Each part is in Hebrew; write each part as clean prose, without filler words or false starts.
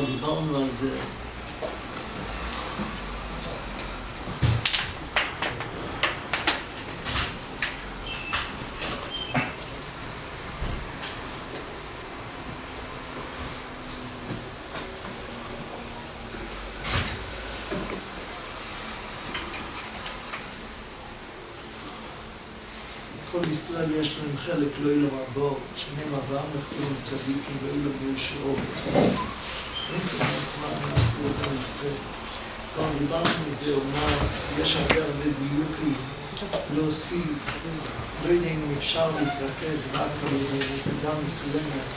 דיברנו על זה. כל ישראל יש להם חלק לא אילו רבות, שנים אברהם נכתוב צדיקים לא אילו ביושר אומץ. אין צדק מה נעשו אותם לספר. כבר דיברנו מזה, אומנם יש הרבה דיוקים להוסיף, לא יודע אם אפשר להתרכז רק על איזה נקודה מסוימת,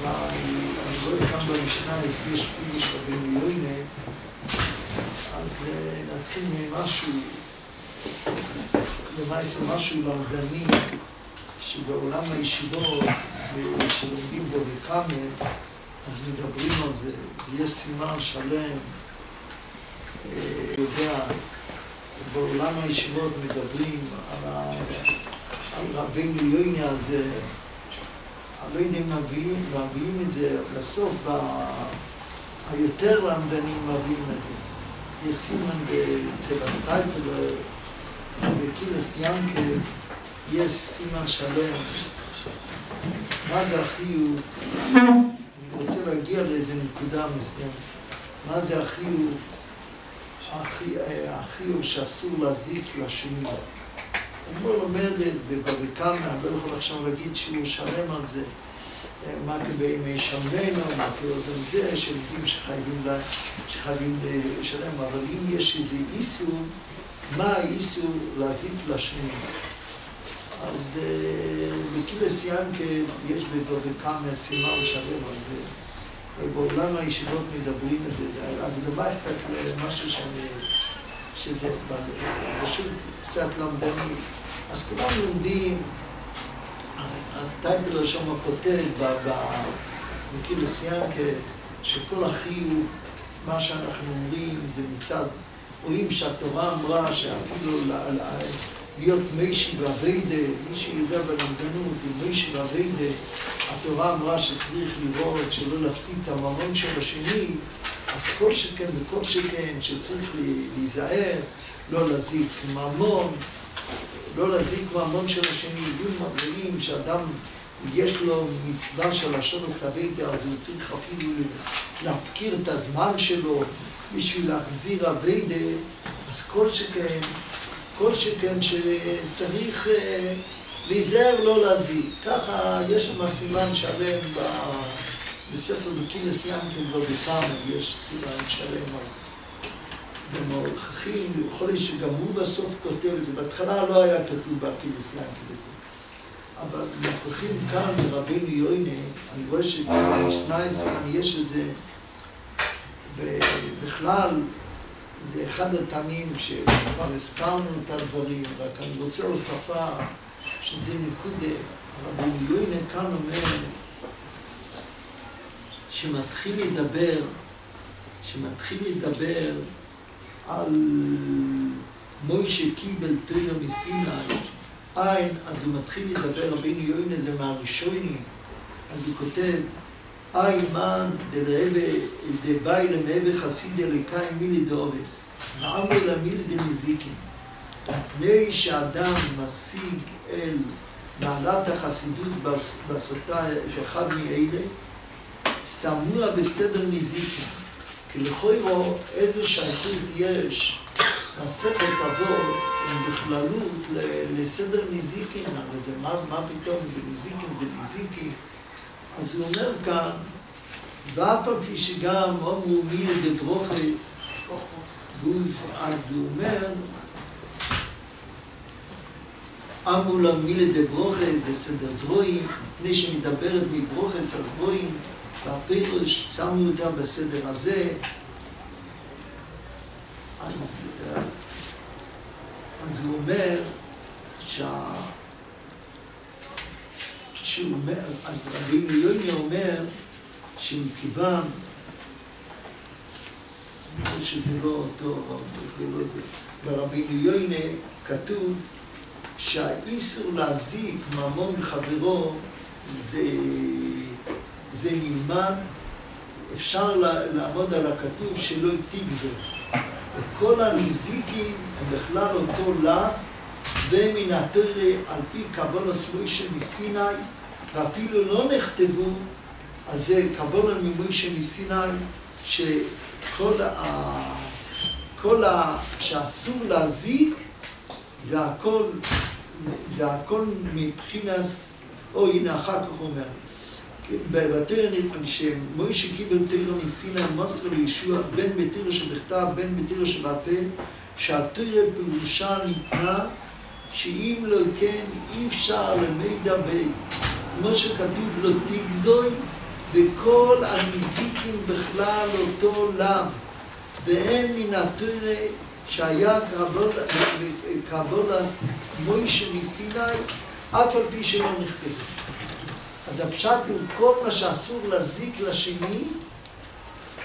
אבל אני רואה כאן במשנה לפי יש פירוש רבינו יוינה, אז נתחיל ממשהו למעשה משהו למדני שבעולם הישיבות שלומדים בו בקאמל אז מדברים על זה, יש סימן שלם יודע, בעולם הישיבות מדברים על רבינו יוינה הזה, אני לא יודע אם מביאים את זה לסוף, היותר למדנים מביאים את זה. יש סימן בצבע סטייפלר בקילס ינקל יש סימן שלם. מה זה החיוב? אני רוצה להגיע לאיזה נקודה מסוימת. מה זה החיוב? החיוב שאסור להזיק לשני. אני לא לומדת בבבקמה, אני לא יכול עכשיו להגיד שהוא שלם על זה. מה כבי מי שמנו, מה כאותם זה, שלדים שחייבים לשלם. אבל אם יש איזה איסור, מה האיסור להזיק לשני? אז בקילס ינקל יש בבבקמה סימן שלם על זה. ובעולם הישיבות מדברים את זה. הקדמה קצת למשהו שזה פשוט קצת למדני. אז כולם לומדים, אז טייפלר שם כותב בקילס ינקל שכל החיוב, מה שאנחנו אומרים זה מצד, רואים שהתורה אמרה שאפילו להיות מישי ועבדה, מי שיודע בלמדנות, מישי ועבדה, התורה אמרה שצריך לראות שלא להפסיד את הממון של השני, אז כל שכן וכל שכן שצריך להיזהר, לא להזיק ממון, לא להזיק ממון של השני. אם רואים שאדם יש לו מצווה של השורש סבידה, אז הוא צריך אפילו להפקיר את הזמן שלו בשביל להחזיר עבדה, אז כל שכן שצריך להיזהר לא להזיק. ככה יש שם סימן שלם בספר בקילס ינקל בבקמה, יש סימן שלם על זה. ומוכחים, יכול להיות שגם הוא בסוף כותב את זה, בהתחלה לא היה כתוב בקילס ינקל את זה. אבל מוכחים כאן ברבינו יוינה, אני רואה שאצל המשנה יש את זה, ובכלל זה אחד הטעמים שכבר הזכרנו את הדברים, רק אני רוצה הוספה שזה נקודה. רבינו יוינה כאן אומר שמתחיל לדבר על מוישה קיבל תורה מסיני, אז הוא מתחיל לדבר, רבינו יוינה זה מהראשונים, אז הוא כותב אין מן דבאי למהווה חסיד אליקאי מילי דאובס, נעמי למילי דמזיקים. מפני שאדם משיג אל מעלת החסידות בסוטה שאחד מאלה, סמוע בסדר נזיקים. כי לכאורה איזה שייכות יש מסכת אבות בכללות לסדר נזיקין, אבל זה מה פתאום זה נזיקין, זה נזיקי. אז הוא אומר כאן, ואף על פי שגם אמרו מילי דברוכס, אז הוא אומר, אמרו לה מילי דברוכס, זה סדר זרועים, לפני שמדברת מברוכס על זרועים, והפירוש שמו אותה בסדר הזה, אז הוא אומר אז רבינו יוינה אומר שמכיוון, אני חושב שזה לא טוב, זה לא זה, ברבינו יוינה כתוב שהאיסור להזיק ממון חברו זה נלמד, אפשר לעמוד על הכתוב שלא תגזול. וכל הנזיקים הם בכלל אותו לאו, ומן התורה על פי קבולת מוישה מסיני, ואפילו לא נכתבו, אז זה קבולת ממוישה מסיני, שאסור להזיק, זה הכל מבחינת, הנה אחר כך הוא אומר, בתורה, כשמוישה קיבל תורה מסיני, מסר לישוע, בין בתורה שבכתב, בין בתורה שבעל פה, שהתורה פירושה ניתנה, שאם לא כן אי אפשר למידע כמו שכתוב לא תגזול, וכל הנזיקים בכלל אותו לאו, ואין מן התורה שהיה קבולת מוישה מסיני, אף על פי שלא נכתב. אז הפשט הוא כל מה שאסור להזיק לשני,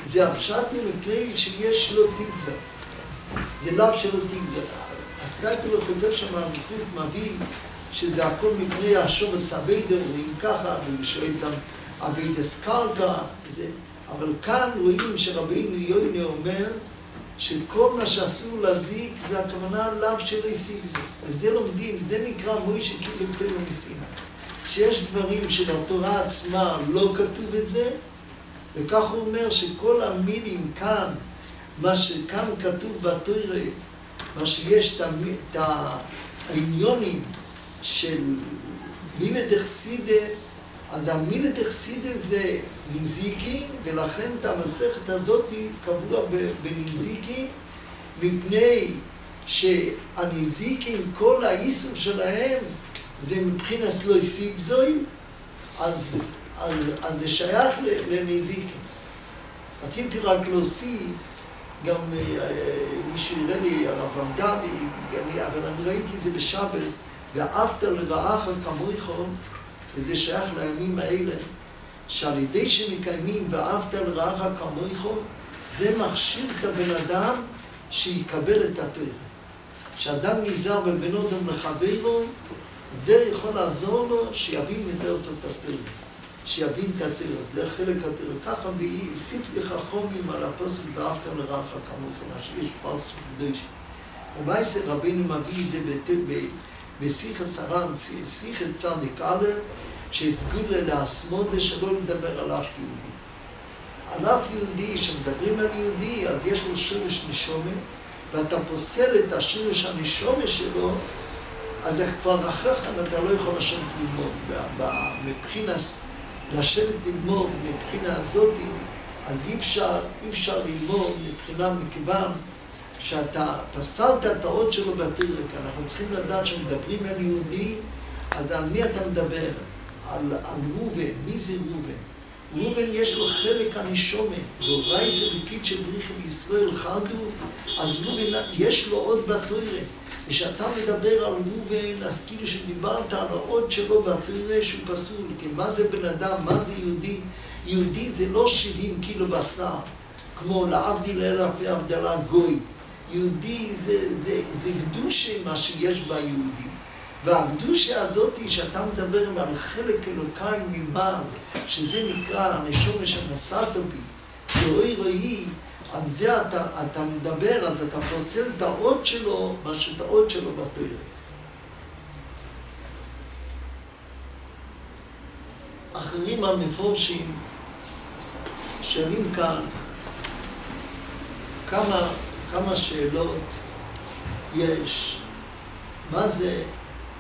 זה הפשט מפני שיש לו תגזול. זה לאו שלא תגזול. אז קייקלו חוטב שם המחליט מביא שזה הכל מפני השורש אביידר, רואים ככה, והוא שואל גם אביידס קרקע, אבל כאן רואים שרבינו יוינה אומר שכל מה שאסור להזיק זה הכוונה לאו שלא השיג זה. וזה לומדים, זה נקרא מוישה קיבל תורה מסיני. שיש דברים שבתורה עצמה לא כתוב את זה, וכך הוא אומר שכל המילים כאן, מה שכאן כתוב בתורה, מה שיש את העניונים של מילה דחסידס, אז המילה דחסידס זה נזיקים, ולכן את המסכת הזאת קבוע בנזיקים, מפני שהנזיקים, כל האיסור שלהם, זה מבחינת לא השיג זוי, אז זה שייך לנזיקים. רציתי רק להוסיף, גם מישהו יראה לי, הרב עמדבי, אבל אני ראיתי את זה בשבס, ואהבת לרעך כמוך, וזה שייך לימים האלה, שעל ידי שמקיימים ואהבת לרעך כמוך, זה מכשיר את הבן אדם שיקבל את התורה. כשאדם נזהר בבין אדם לחברו, זה יכול לעזור לו שיבין יותר את התורה. שיבין את התורה, זה חלק התורה. ככה ויוסיף לך חומים על הפסוק ואהבת לרעך כמוך, מה שיש פסוק קדוש. ומעשה רבינו מביא את זה בשיחת סרן, שיחת צדיק א', שהסגולה להסמודה שלא לדבר על אף יהודי. על אף יהודי, כשמדברים על יהודי, אז יש לו שורש נשומה, ואתה פוסל את השורש הנשומה שלו, אז כבר אחרי כן אתה לא יכול לשבת ללמוד. מבחינה, לשבת ללמוד מבחינה הזאת, אז אי אפשר ללמוד מבחינה מכיוון שאתה פסלת את האות שלו בתורה, כי אנחנו צריכים לדעת שמדברים על יהודי, אז על מי אתה מדבר? על ראובן. מי זה ראובן? ראובן יש לו חלק הנשומה, והוראי זה בקיד של בריחי בישראל חרדו, אז ראובן יש לו עוד בתורה. ושאתה מדבר על ראובן, אז כאילו שדיברת על העוד שלו בתורה שהוא פסול, כי מה זה בן אדם, מה זה יהודי? יהודי זה לא 70 קילו בשר, כמו להבדיל אלף והבדלה גוי. יהודי זה קדושה מה שיש ביהודי. והקדושה הזאת שאתה מדבר על חלק אלוקאי ממעל, שזה נקרא הנשומה שנשאת בי, כאוי ראי, על זה אתה מדבר, אז אתה פוסל את האות שלו, מה שאת האות שלו בתורה. אחרים המפורשים שואלים כאן כמה שאלות יש. מה זה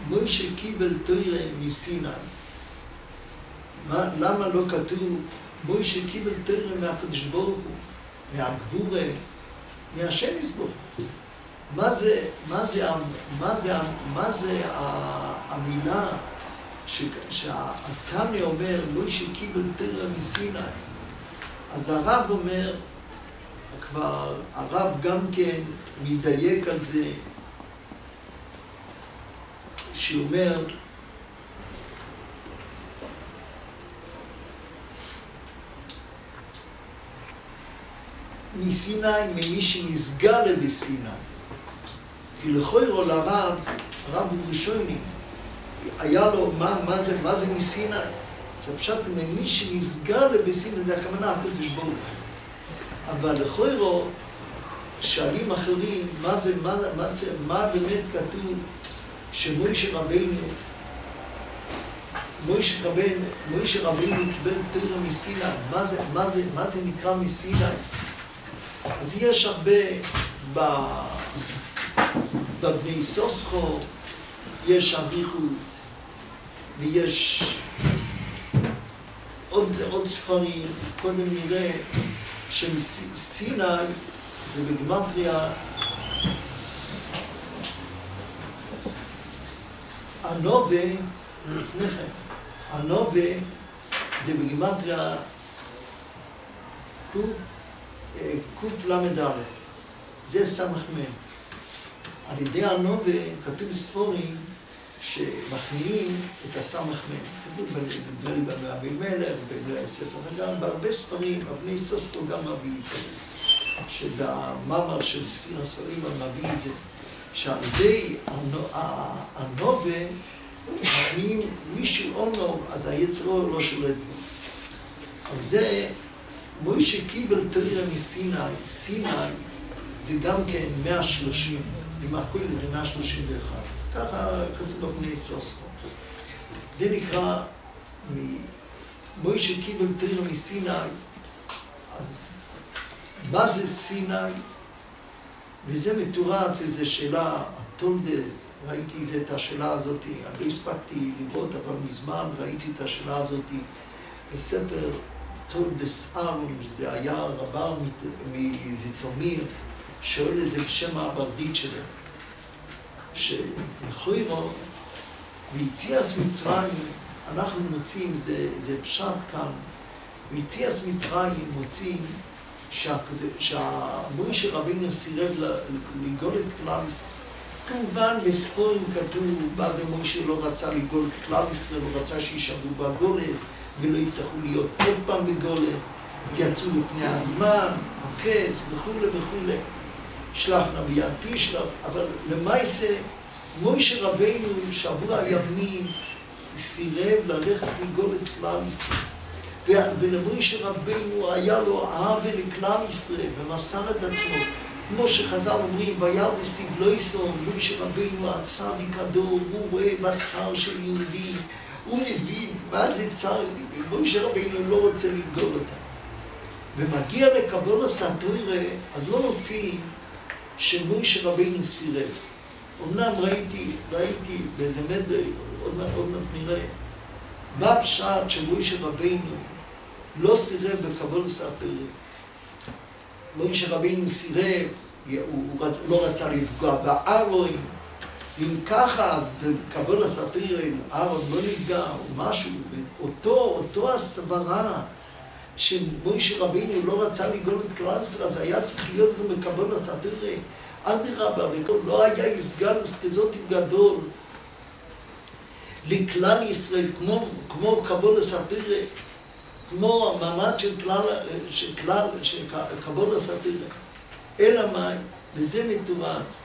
מוישה קיבל תורה מסיני? למה לא כתוב מוישה קיבל תורה מהקדוש ברוך הוא, מהגבורה, מהשם יסבור? מה זה המילה שהתניא אומר מוישה קיבל תורה מסיני? אז הרב אומר, כבר הרב גם כן מדייק על זה, שאומר מסיני, ממי שנסגר בסיני. כי לכאורה לרב, הרב הוא ראשוני, היה לו, מה זה מסיני? זה פשוט מי שנסגר בסיני, זה הכוונה הקדוש ברוך הוא. אבל לכאורה, שואלים אחרים, מה באמת כתוב שמשה רבינו קיבל תורה מסיני? מה זה נקרא מסיני? אז יש הרבה בבני סוסחו, יש אריכות ויש עוד ספרים. קודם נראה שסיני זה בגמטריה הנובה, לפני כן, הנובה זה בגמטריה קוף למד א', זה סמך מן. על ידי הנובה כתוב בספורים שמכניעים את הסמך מן. כתוב נדמה לי באבימלך, בספר וגם בהרבה ספרים, אבני סוסקו גם מביא את זה. שבמאמר של ספיר הסרימה מביא את זה. שעל ידי הנובה מכניעים מישהו אונו, אז היצרו לא שולט בו. אז זה מוישה קיבל תורה מסיני, סיני זה גם כן 130, עם הכל זה 131. ככה כתוב בפני סוסקו. זה נקרא, מוישה קיבל תורה מסיני, אז מה זה סיני? וזה מתורץ, איזו שאלה, התולדס, ראיתי את השאלה הזאת, אני לא הספקתי לראות, אבל מזמן ראיתי את השאלה הזאת בספר תולדס ארון, שזה היה רבה מזיתומיר, שואל את זה בשם הברדית שלו, שלכאורה, ביציאת מצרים, אנחנו מוצאים, זה פשט כאן, ביציאת מצרים מוצאים שהמוישה רבינו סירב לגאול את כלל ישראל. כמובן בספורים כתוב, מה זה מוישה לא רצה לגאול את כלל ישראל, הוא רצה שישבו בגולס ולא יצטרכו להיות עוד פעם בגולס, יצאו לפני הזמן, הקץ וכו' וכו'. שלח נביא תשלח, אבל למעשה מוישה רבינו שעבור הימים סירב ללכת לגאול את כלל ישראל. ולמוישה רבינו היה לו אהבה לכלל ישראל ומסר את עצמו. כמו שחז"ל אומרים, וירא בסבלו יסום, מוישה רבינו הצדיק הדור, הוא רואה בצער של יהודים, הוא מבין מה זה צער, מוישה רבינו לא רוצה לגאול אותם. ומגיע לקבול הסתורה, אז לא רוצים שמוישה רבינו סירב. אמנם ראיתי באיזה מדע, עוד מעט נראה, מה פשט שמוישה רבינו לא סירב בקבול הסתורה? מוישה רבינו סירב, הוא לא רצה לפגוע בארון, אם ככה, אז בקבול הסתורה, ארון לא נפגע או משהו, אותו הסברה שמוישה רבינו לא רצה לגאול את כלל ישראל, אז היה צריך להיות גם בקבול הסתורה. אדרבה, לא היה איסגלוס כזאת גדול לכלל ישראל, כמו קבול הסתורה, כמו המעמד של קבול הסתורה. אלא מה? וזה מתורץ.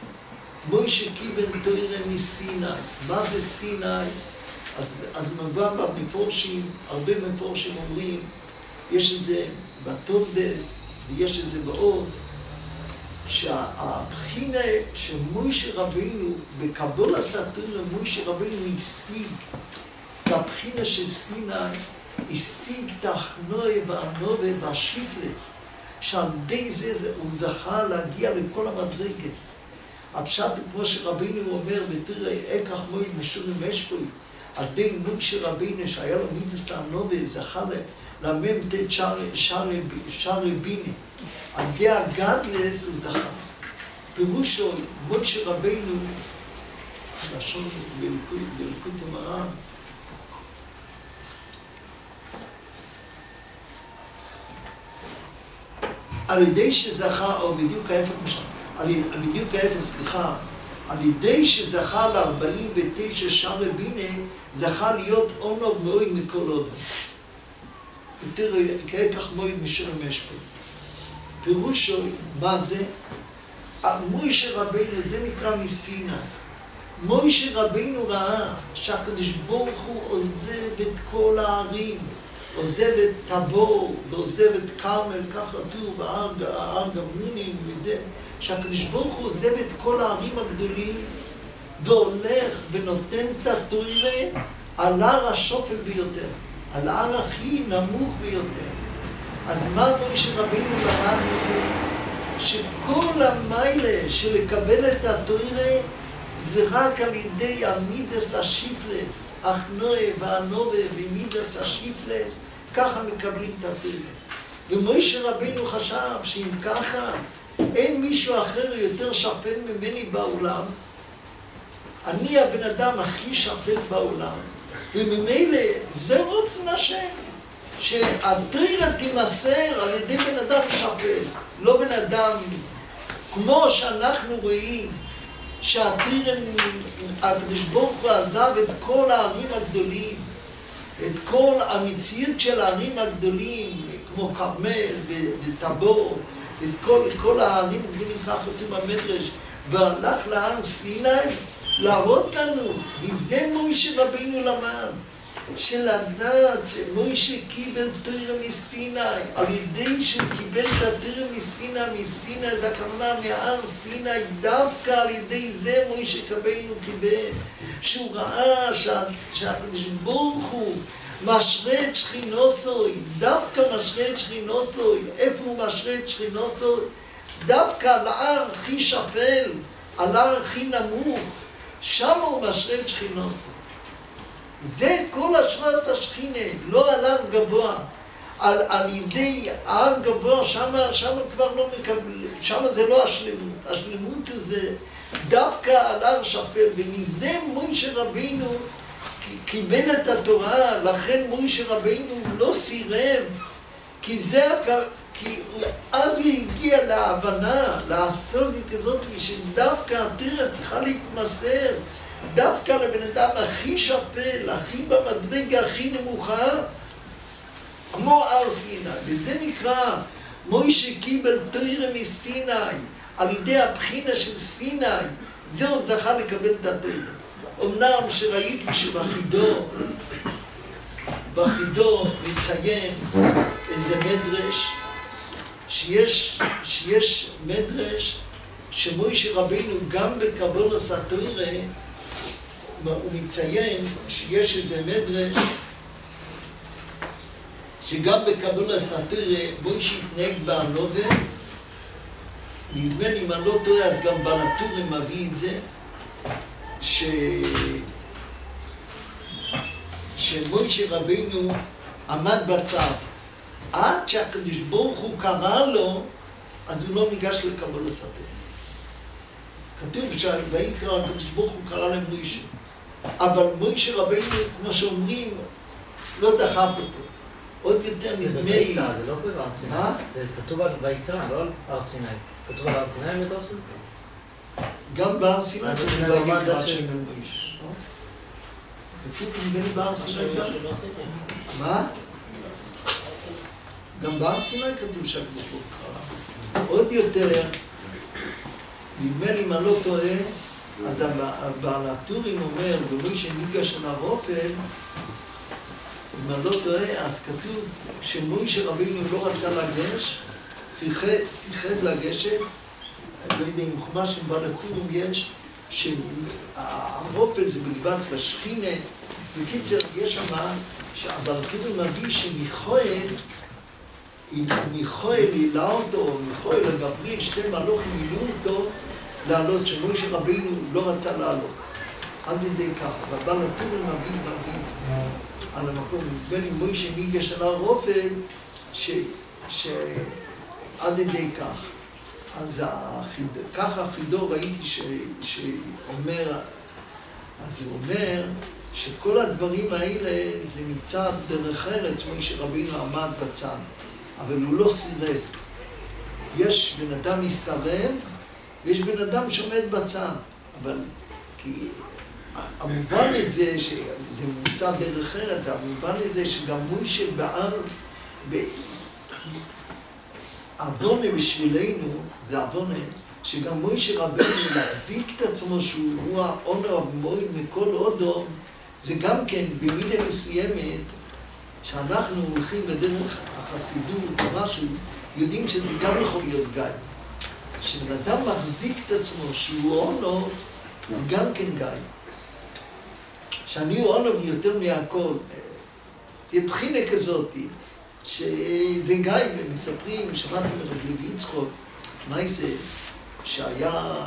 מוישה קיבל תורה מסיני. מה זה סיני? אז מבוא במפורשים, הרבה מפורשים אומרים, יש את זה בתולדס, ויש את זה בעוד, שהבחינה שמוישה רבינו, בקבול הסתורה, מוישה רבינו השיג את הבחינה של סיני, השיג את החנועה והנובה והשיפלץ, שעל ידי זה הוא זכה להגיע לכל המדרגס. הפשט כמו שרבינו אומר, ותראה, אקח מועד משורים משפוי, על ידי מוישה רבינו שהיה לו מידס הנובה, זכה למ"ט שערי בינה. על ידי הגדלס הוא זכה. פירושו, מוישה רבינו, לשון בליקוד המרן, על ידי שזכה, או בדיוק ההפך סליחה, על ידי שזכה ל-49 שערי בינה, זכה להיות אונוג מאוד מכל אודם. ותראה, כאקח מועד משורם משפט. פירושו, מה זה? מוישה רבינו, זה נקרא מסיני. מוישה רבינו ראה שהקדוש ברוך הוא עוזב את כל הערים, עוזב את טבור ועוזב את כרמל, כך כתוב, ההר גמונים וזה, שהקדוש ברוך הוא עוזב את כל הערים הגדולים והולך ונותן את התורה על הר השופל ביותר, על ההר הכי נמוך ביותר. אז מה מוישה רבינו למד מזה? שכל המיילה של לקבל את התורה זה רק על ידי המידס השיפלס, אחנוה ואנובה ומידס השיפלס, ככה מקבלים את התורה. ומוישה רבינו חשב שאם ככה אין מישהו אחר יותר שפל ממני בעולם, אני הבן אדם הכי שפל בעולם, וממילא זה רוצן השם, שהתורה תימסר על ידי בן אדם שפל, לא בן אדם, כמו שאנחנו רואים, שהקדוש ברוך הוא עזב את כל הערים הגדולים, את כל המציאות של הערים הגדולים, כמו כרמל וטבור, את כל הערים הגדולים, כך כתוב במדרש, והלך להר סיני להראות לנו, וזה מוישה רבינו למד, שלדעת שמוישה קיבל תורה מסיני, על ידי שהוא קיבל את התורה מסיני, זה הכוונה מהר סיני, דווקא על ידי זה מוישה רבינו קיבל, שהוא ראה שהקדוש ברוך הוא משרה את שכינוסוי, דווקא משרה את שכינוסוי, איפה הוא משרה את שכינוסוי? דווקא על ההר הכי שפל, על ההר הכי נמוך, שם הוא משרה את שכינוסוי. זה כל השרס השכינה, לא על הר גבוה. על ידי הר גבוה, שם כבר לא מקבל, שם זה לא השלמות. השלמות זה דווקא על הר שפל, ומזה מוישה רבינו קיבל את התורה, לכן מוישה רבינו לא סירב, כי אז הוא הגיע להבנה, להסוגיה כזאת, שדווקא התורה צריכה להתמסר, דווקא לבן אדם הכי שפל, הכי במדרגה, הכי נמוכה, כמו הר סיני. וזה נקרא מוישה קיבל תורה מסיני, על ידי הבחינה של סיני, זהו זכה לקבל את התורה. אמנם שראיתי שבחידו מציין איזה מדרש, שיש מדרש שמוישה רבינו גם בקבולת התורה, הוא מציין שיש איזה מדרש שגם בקבולת התורה מוישה התנהג בענווה, נדמה לי אם אני לא טועה, אז גם בעל הטורים מביא את זה, שמוישה רבינו עמד בצד, עד שהקדוש ברוך הוא קרא לו, אז הוא לא ניגש לקבולת התורה. כתוב ויקרא הקדוש ברוך הוא קרא למוישה, אבל מוישה רבינו, כמו שאומרים, לא דחף אותו. עוד יותר נדמה לי... זה לא בהר סיני, זה כתוב על ויקרא, לא על הר סיני. כתוב על הר סיני מתוך זה? גם בהר סיני כתוב ויקרא שם מוישה. כתוב נדמה לי בהר סיני גם? מה? גם בהר סיני כתוב שהקדוש ברוך הוא קרא. עוד יותר, נדמה לי אם אני לא טועה, אז בעל הטורים אומר, ומוישה ניגש אל הרופל, אם אני לא טועה, אז כתוב שמוישה רבינו לא רצה לגש, פיחד לגשת, אני לא יודע אם חומש עם בעל הטורים יש, שהרופל זה בגבעת לשכינה, בקיצר, יש שם שהבעל הטורים מביא מיכאל העלה אותו, מיכאל הגבריל, שתי מלוכים העלו אותו לעלות, שמוישה רבינו לא רצה לעלות. עד לזה ככה, והבעל הטורים מביא את זה. על המקום, בין אם מוישה ניגש אל הרופל, שעד ידי כך. אז ככה חידו ראיתי שאומר, אז הוא אומר שכל הדברים האלה זה מצד דרך ארץ, מוישה רבינו עמד בצד, אבל הוא לא סירב. יש בן אדם מסרב, ויש בן אדם שעומד בצד, אבל כי... המובן את זה, שזה מוצא דרך ארץ, המובן את זה שגם מוישה בער, עוונה בשבילנו, זה עוונה שגם מוישה רבנו להחזיק את עצמו שהוא העונר המועיל מכל הודו, זה גם כן במידה מסוימת, שאנחנו הולכים בדרך החסידות או משהו, יודעים שזה גם יכול להיות גיא. כשבן אדם מחזיק את עצמו שהוא עונר, זה גם כן גיא. שאני עונר יותר מהכל, זה בחינה כזאת, שזה גיא, ומספרים, שמעתי מרב לוי יצחק, מה זה? שהיה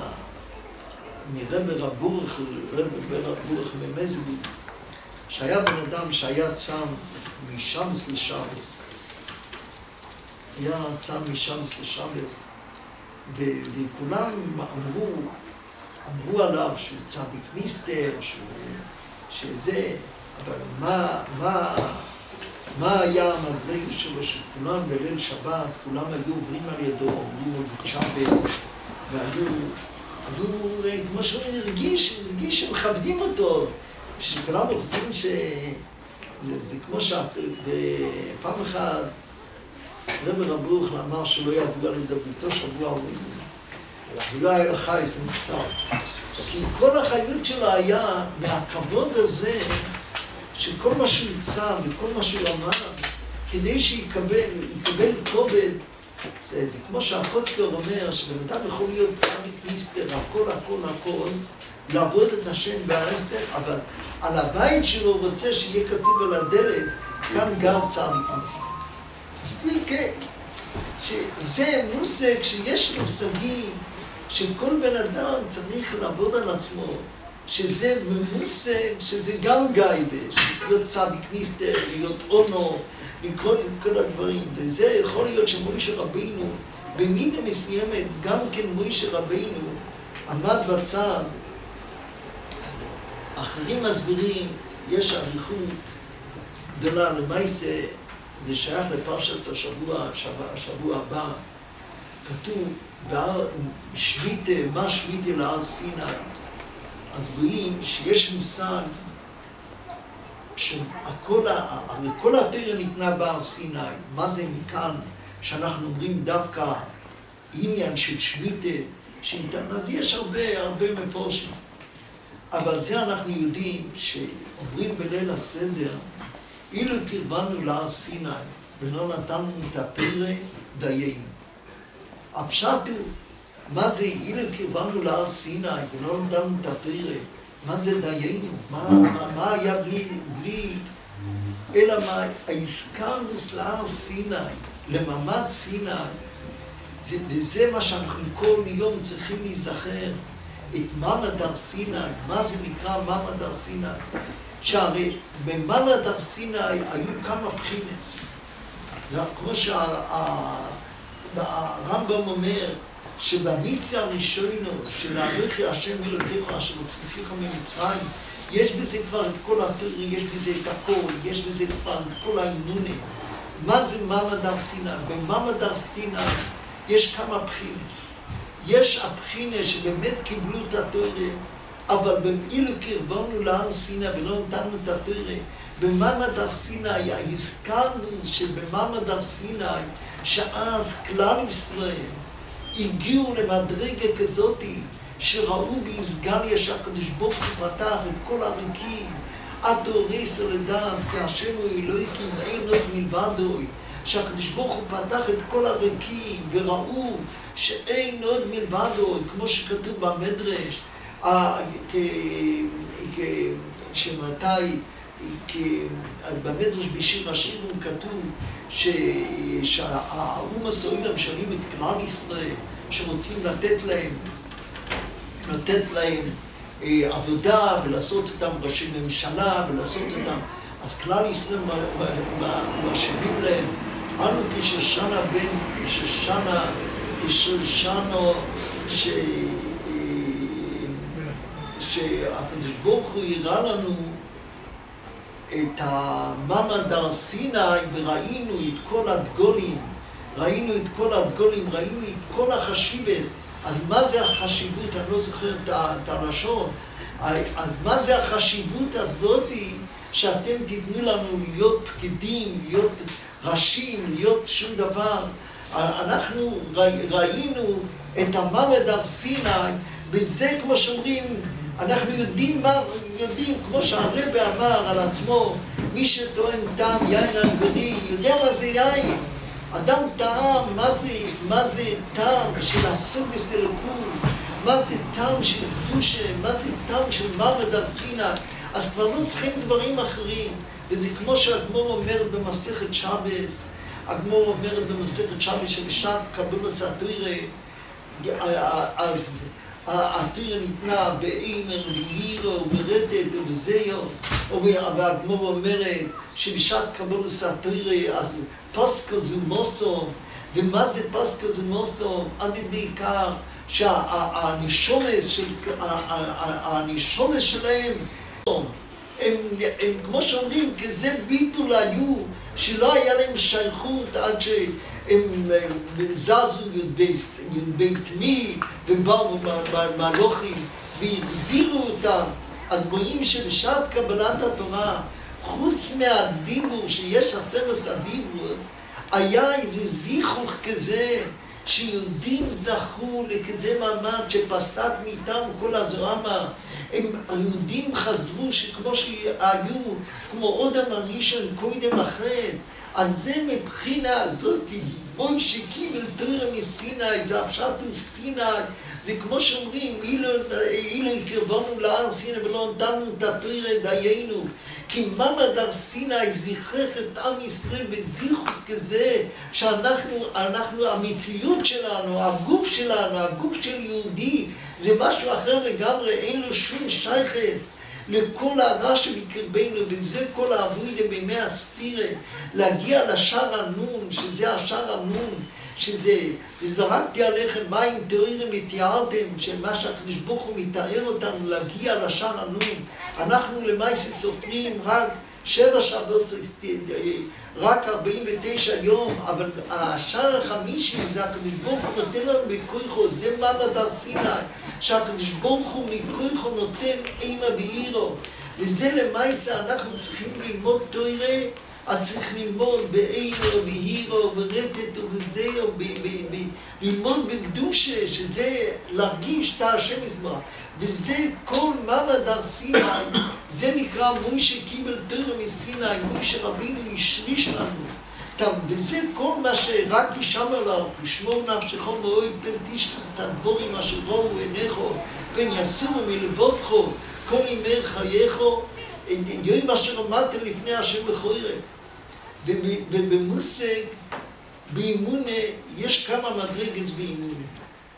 מרב רב בורך ממזריץ, שהיה בן אדם שהיה צם משמס לשמס, היה צם משמס לשמס, וכולם אמרו עליו שהוא צדיק נסתר, שזה, אבל מה היה המדרג שלו שכולם בליל שבת, כולם היו עוברים על ידו, אמרו לו בצ'אבל, והיו, כמו שהוא הרגיש שמכבדים אותו, שכולם חושבים זה כמו פעם אחת רב רב ברוך אמר שלא יעברו על ידבותו שבוע ולא היה לחי, זה משטר. כי כל החיות שלו היה מהכבוד הזה של כל מה שהוא יצא וכל מה שהוא אמר, כדי שיקבל כובד. זה כמו שהפוטקר אומר, שבן אדם יכול להיות צדיק נסתר, הכל, לעבוד את השם בהסתר, אבל על הבית שלו רוצה שיהיה כתוב על הדלת, כאן גר צדיק נסתר. אז כן, שזה מושג, שיש מושגים, שכל בן אדם צריך לעבוד על עצמו, שזה מושג, שזה גם גייבש, להיות צדיק נסתר, להיות אונו, לקרות את כל הדברים, וזה יכול להיות שמוישה רבינו, במידה מסוימת, גם כן מוישה רבינו, עמד בצד, אחרים מסבירים, יש אריכות גדולה, למעשה, זה שייך לפרשת השבוע הבא, כתוב, שביתה, מה שביתה להר סיני? אז רואים שיש מושג שכל התורה ניתנה בהר סיני. מה זה מכאן שאנחנו אומרים דווקא עניין של שביתה שניתן? אז יש הרבה מפורשים. אבל זה אנחנו יודעים שאומרים בליל הסדר, אילו קרבנו להר סיני ולא נתנו את התורה דיינו. הפשט הוא, מה זה אילו קרבנו להר סיני ולא נתנו את התורה? מה זה דיינו? מה היה בלי אלא מה הזכרנו להר סיני, למעמד סיני? וזה מה שאנחנו כל יום צריכים להיזכר, את מעמד הר סיני. מה זה נקרא מעמד הר סיני? שהרי במעמד הר סיני היו כמה בחינס. כמו שהרמב"ם אומר, שבמצווה הראשונה של להעריך השם אלוקיך אשר הוציאך ממצרים, יש בזה כבר את כל התורה, יש בזה את הכל, יש בזה כבר את כל האמונה. מה זה מעמד הר סיני? במעמד הר סיני יש כמה בחינס. יש הבחינה שבאמת קיבלו את התורה, אבל אילו קרבנו להר סיני ולא נתנו את התורה, במעמד הר סיני הזכרנו שבמעמד הר סיני שאז כלל ישראל הגיעו למדרגה כזאת שראו באיסגליה שהקדוש ברוך הוא פתח את כל הריקים עד אוריסו לדעת כי השם הוא אלוהיקים אין עוד מלבדו, שהקדוש ברוך הוא פתח את כל הריקים וראו שאין עוד מלבדו, כמו שכתוב במדרש, שמתי, במדרש בשיר השירים כתוב שהאום הסוהילה משלים את כלל ישראל, שרוצים לתת להם עבודה ולעשות אותם ראשי ממשלה ולעשות אותם, אז כלל ישראל משלים להם. אנו כששנה שהקדוש ברוך הוא יראה לנו את המעמד הר סיני וראינו את כל הדגולים, ראינו את כל החשיבות. אז מה זה החשיבות? אני לא זוכר את הלשון. אז מה זה החשיבות הזאת שאתם תיתנו לנו להיות פקידים, להיות ראשים, להיות שום דבר? אנחנו ראינו את המעמד הר סיני, וזה כמו שאומרים, אנחנו יודעים, כמו שהרבי אמר על עצמו, מי שטוען טעם יין אנגרי, יודע מה זה יין. אדם טעם, מה זה טעם של הסוגס אלוקוס, מה זה טעם של קדושה, מה זה טעם של מעמד הר סיני, אז כבר לא צריכים דברים אחרים. וזה כמו שהאדמו"ר אומרת במסכת שבס, האדמו"ר אומרת במסכת שבס שבשעת קבלת התורה, אז התורה ניתנה באימר ויהירו ומרטט ובזיו, והאדמו"ר אומרת שבשעת קבלת התורה אז פסקו זומוסו, ומה זה פסקו זומוסו? עד ידי כך שהנישומס שלהם הם כמו שאומרים, כזה ביטול היו, שלא היה להם שייכות עד שהם זזו י"ב תמי ובאו מהלוכים והחזירו אותם. אז רואים שבשעת קבלת התורה, חוץ מהדיבור שיש 10 הדיבור, היה איזה זיכוך כזה שיהודים זכו לכזה מעמד שפסק מאיתם כל הזוהמה. היהודים חזרו שכמו שהיו, כמו אודם הראשון קודם אחרת. אז זה מבחינה הזאת, בוי שקיבל תורה מסיני, זה הפשט מסיני, זה כמו שאומרים, אילו הקרבנו להר סיני ולא נתנו את התורה דיינו. כי מעמד הר סיני זיכך את עם ישראל בזיכוך כזה, שאנחנו, המציאות שלנו, הגוף שלנו, הגוף של יהודי, זה משהו אחר לגמרי, אין לו שום שייכס לכל הרע שבקרבנו, וזה כל העבודה בימי הספירה, להגיע לשער הנון, שזה השער הנון, שזה, וזרקתי עליכם מים תאירים ותיארתם, שמה שהקדוש ברוך הוא מתאר אותנו להגיע לשער הנון. אנחנו למעשה סופרים רק 7 שבועות, רק 49 יום, אבל השער החמישי זה הקדוש ברוך הוא נותן לנו בכוחו, זה מעמד הר סיני, שהקדוש ברוך הוא מכוחו נותן אימה ואירו, וזה למעשה אנחנו צריכים ללמוד תורה, אז צריך ללמוד באירו והירו ורטט ובזהו, ללמוד בקדושה, שזה להרגיש את השם יזבח. וזה כל מעמד הר סיני, זה נקרא מוישה קיבל תורה מסיני, מוישה רבינו השריש לנו. וזה כל מה שרק תשמע לו, לשמור נפשך מאוד, פן תשכח צדבורים אשר ראו עיניכו, פן יסורו מלבובך, כל ימי חייך, יום אשר עמדת לפני השם בכוירם. ובמושג, באימונה, יש כמה מדרגות באימונה.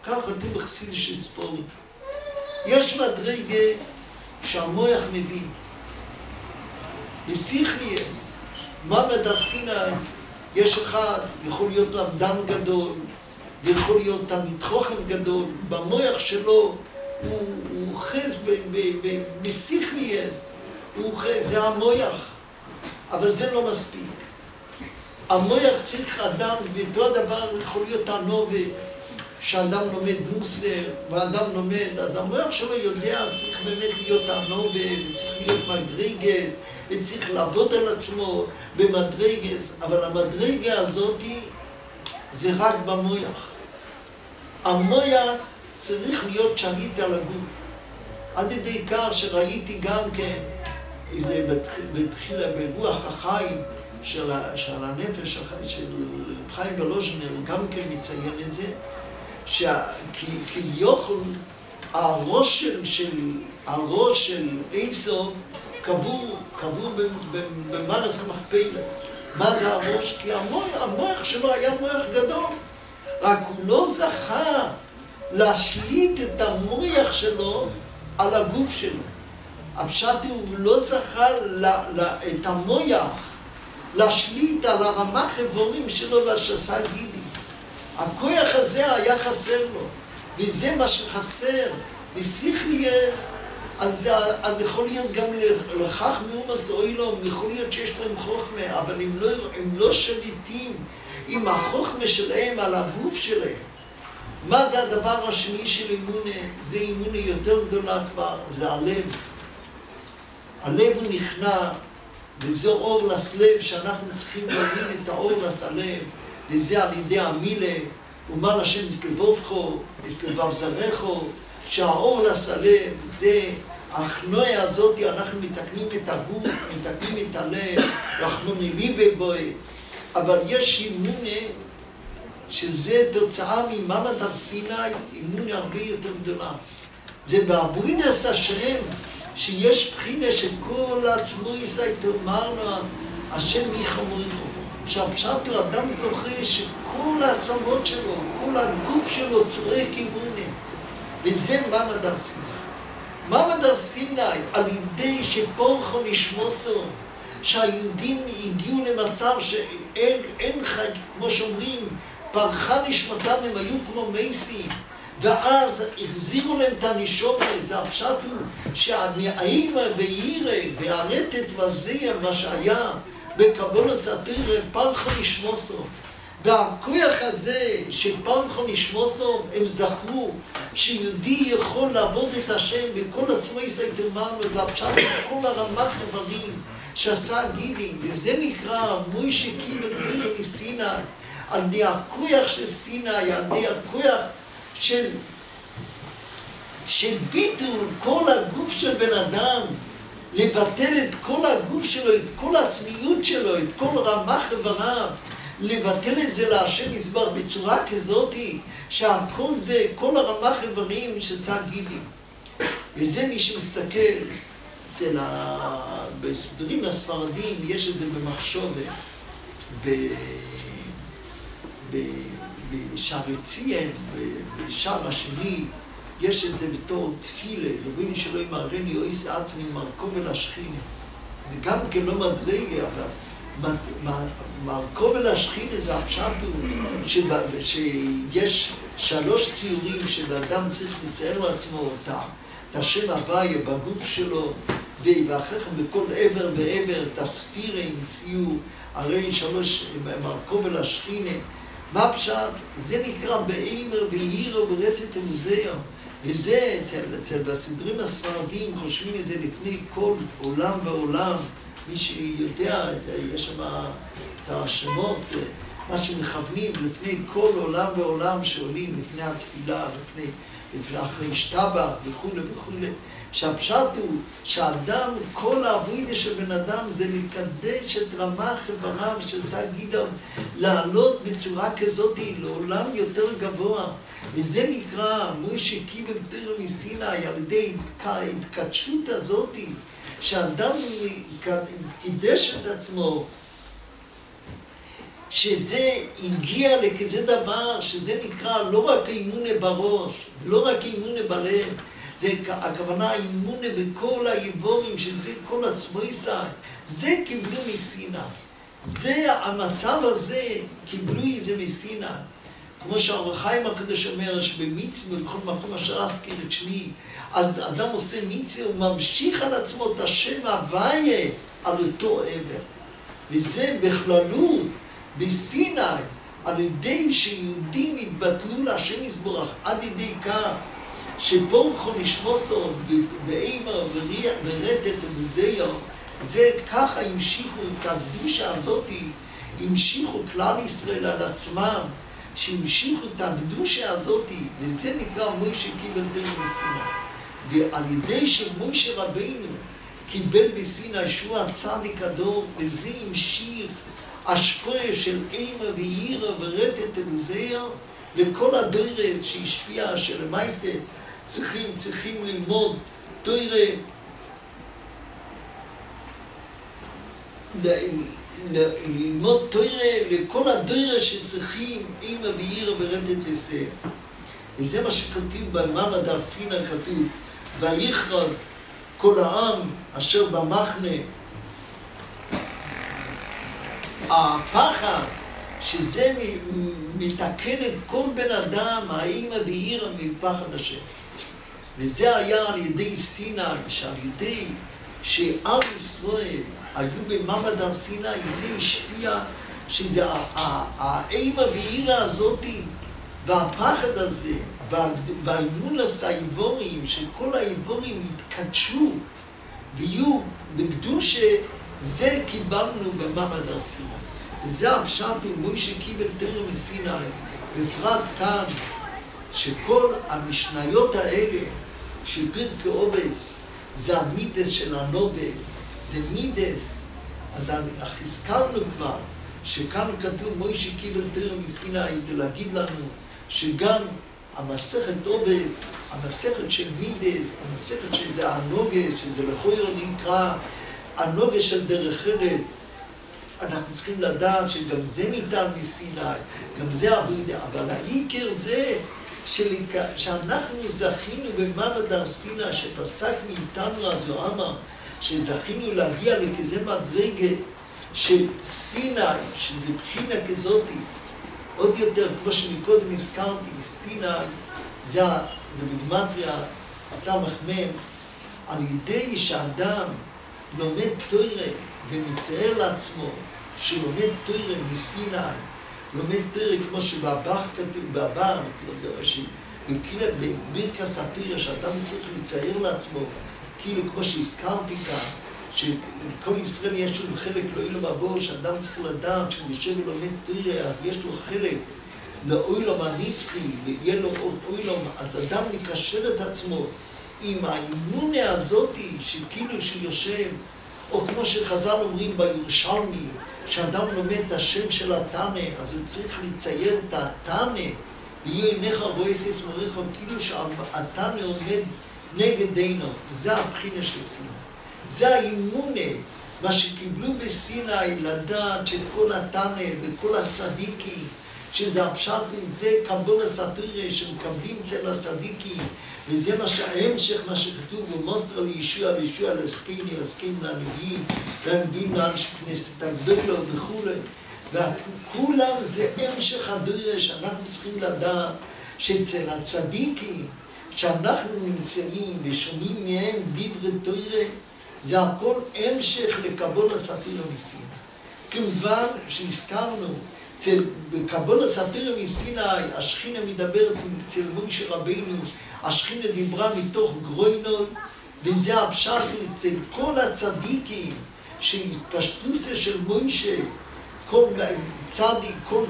כך כתוב בחסידות של ספורט. יש מדרגה שהמוח מבין. בשכליס, מעמד הר סיני, יש אחד, יכול להיות למדן גדול, ויכול להיות תלמיד חכם גדול, במוח שלו הוא אוחז בשכליס, זה המוח, אבל זה לא מספיק. המוח צריך אדם, ואותו הדבר יכול להיות הנובה, שאדם לומד מוסר, ואדם לומד, אז המוח שלו יודע, צריך באמת להיות הנובה, וצריך להיות מדרגת, וצריך לעבוד על עצמו במדרגת, אבל המדרגה הזאת זה רק במוח. המוח צריך להיות שליט על הגוף. עד ידי כך שראיתי גם כן, איזה בתחילה ברוח החיים של הנפש של חיים ולוז'נר, גם כן מציין את זה, שכביכול הראש של עשיו קבור במארץ המכפלה. מה זה הראש? כי המוח שלו היה מוח גדול, רק הוא לא זכה להשליט את המוח שלו על הגוף שלו. הפשט הוא לא זכה את המוח להשליט על הרמ"ח איברים שלו והשסה גידי. הכוח הזה היה חסר לו, וזה מה שחסר. בשכליס, אז יכול להיות גם לכך מאומס אוילום, יכול להיות שיש להם חוכמה, אבל הם לא שליטים עם החוכמה שלהם על הגוף שלהם. מה זה הדבר השני של אימונה? זה אימונה יותר גדולה כבר, זה הלב. הלב הוא נכנע, וזה אור לסלב שאנחנו צריכים להגיד את האור לסלב, וזה על ידי המילה, ומה לשם מסלבובכו, מסלבב זרחו, שהאור לסלב, זה ההכנועה הזאת, אנחנו מתקנים את הגוף, מתקנים את הלב, רחמוני ליבי בוי, אבל יש אמונה שזה תוצאה ממעמד הר סיני, אמונה הרבה יותר גדולה. זה בעבודת השם, שיש בחינה שכל עצמו יסי תאמרנו, השם מי חמוריכו. שהפשט לאדם זוכה שכל העצמות שלו, כל הגוף שלו צריך אמונה. וזה מעמד הר סיני. מעמד הר סיני, על ידי שפורחו נשמוסו, שהיהודים הגיעו למצב שאין חי, כמו שאומרים, פרחה נשמתם, הם היו כמו מייסים, ואז החזירו להם את הנשומה. זה הפשט הוא שהאימא ואירה והרטט והזיה, מה שהיה בקבולת סתירה, פרחה נשמוסו. והכוח הזה של פרחה נשמוסו, הם זכרו שיהודי יכול לעבוד את השם וכל עצמו יסייתמרנו. זה הפשט כל הרמת חברים שעשה גילים, וזה נקרא מוישה קיבל תירא מסיני, על ידי הכוח של סיני, על ידי הכוח של ביטול כל הגוף של בן אדם, לבטל את כל הגוף שלו, את כל העצמיות שלו, את כל רמ"ח איבריו, לבטל את זה להשם יזבח בצורה כזאת שהכל זה, כל הרמ"ח איברים שעשה גילים. וזה מי שמסתכל בסדרים הספרדים, יש את זה במחשובה, בשערי ציין, בשער השני, יש את זה בתור תפילה, רביני שלא ימרני או ישא עצמי מרכוב אל השכינה. זה גם כן לא מדרגה, אבל מרכוב אל השכינה זה הפשט הוא שיש 3 ציורים שבאדם צריך לצייר לעצמו את השם הוויה בגוף שלו, ואחר כך בכל עבר ועבר את הספירה המציאו, הרי 3 מרכוב אל השכינה. מה פשט? זה נקרא באימר ואירה ורטט המזיע. וזה אצל הסדרים הספרדיים חושבים את זה לפני כל עולם ועולם. מי שיודע, יש שם את השמות, מה שמכוונים לפני כל עולם ועולם שעולים לפני התפילה, לפני אחרי השתבח וכו' וכו'. שהפשט הוא שהאדם, כל העבודה של בן אדם זה לקדש את רמ"ח איבריו שעשה גידם, לעלות בצורה כזאת לעולם יותר גבוה. וזה נקרא מוישה קיבל תירא מסיני, על ידי ההתקדשות הזאת, שהאדם קידש את עצמו, שזה הגיע לכזה דבר, שזה נקרא לא רק אימונה בראש, לא רק אימונה בלב, זה הכוונה האימונה בכל היבורים, שזה כל עצמו יסע, זה קיבלו מסיני. זה המצב הזה, קיבלו איזה מסיני. כמו שהאור החיים הקדוש אומר, שבמצווה, בכל מקום אשר אזכיר את שמי, אז אדם עושה מצווה, הוא ממשיך על עצמו את השם הוויה על אותו עבר. וזה בכללות, בסיני, על ידי שיהודים התבטלו להשם יזברך, עד ידי כך, שפורחו נשמוסו באימר ורטט וזיע, זה ככה המשיכו את הקדושה הזאת, המשיכו כלל ישראל על עצמם, שהמשיכו את הקדושה הזאת, וזה נקרא מוישה קיבל תירא מסיני. ועל ידי שמוישה רבינו קיבל בסיני שהוא הצדיק הדור, וזה המשיך השפעה של אימא ואירה ורטט וזיע, לכל הדרס שהשפיע שלמעשה צריכים ללמוד תורה, ללמוד תורה לכל הדרס שצריכים אימא ואירה ורטט וזיע. וזה מה שכתוב במעמד הר סיני, כתוב ויכרד כל העם אשר במחנה. הפחד שזה מתקן את כל בן אדם, האימא ואירה מפחד השם. וזה היה על ידי סיני, שעל ידי שעם ישראל היו במעמד הר סיני, זה השפיע שזה האימא ואירה הזאת, והפחד הזה, והאימונס האיבורים, שכל האיבורים יתקדשו ויהיו בקדושה, זה קיבלנו במעמד הר סיני. וזה הפשט הוא מוישה קיבל תירא מסיני, בפרט כאן, שכל המשניות האלה של פרקי אובס, זה המידס של הנובל, זה מידס. אז הזכרנו כבר, שכאן כתוב מוישה קיבל תורה מסיני, זה להגיד לנו שגם המסכת אובס, המסכת של מידס, המסכת של זה הנוגס, שזה לכויר נקרא הנוגס של דרך ארץ, אנחנו צריכים לדעת שגם זה ניתן מסיני, גם זה עבודה, אבל העיקר זה שאנחנו זכינו במעמד הר סיני, שפסק מאיתנו אז הוא אמר, שזכינו להגיע לכזה מדרגה של סיני, שזה בחינה כזאתי, עוד יותר, כמו שמקודם הזכרתי, סיני, זה בגמטריה סמ"ם, על ידי שאדם לומד תורה ומצייר לעצמו שלומד תורה מסיני, לומד תורה כמו שבבח כתוב, בבר, בברכס התורה שאדם צריך לצייר לעצמו, כאילו כמו שהזכרתי כאן, שכל ישראל יש לו חלק לאוילום הבא, שאדם צריך לדעת שהוא יושב ולומד תורה, אז יש לו חלק לאוילום הנצחי, ויהיה לו אוילום, אז אדם מקשר את עצמו עם האמונה הזאתי, שכאילו שיושב, או כמו שחז"ל אומרים בירושלמי, שאדם לומד את השם של התנא, אז הוא צריך לצייר את התנא, ויהיו עיניך רואה אס מוריך, כאילו שהתנא עומד נגד עינו. זה הבחינה של סיני. זה האמונה, מה שקיבלו בסיני, לדעת שכל התנא וכל הצדיקים, שזה הפשט, זה קבולת התורה שמקבלים אצל הצדיקים, וזה מה שההמשך, מה שכתוב, ומוסר לישוע וישוע לזקנים, לזקנים לנביאים, לנביאים לאנשי כנסת הגדולה וכו'. וכולם זה המשך הדרך שאנחנו צריכים לדעת שאצל הצדיקים, שאנחנו נמצאים ושומעים מהם דברי תורה, זה הכל המשך לקבולת התורה מסיני. כמובן שהזכרנו, בקבולת התורה מסיני, השכינה מדברת אצל מוישה רבינו, השכינה דיברה מתוך גרוינוי, וזה הפשט אצל כל הצדיקים, שהתפשטוסה של מוישה, כל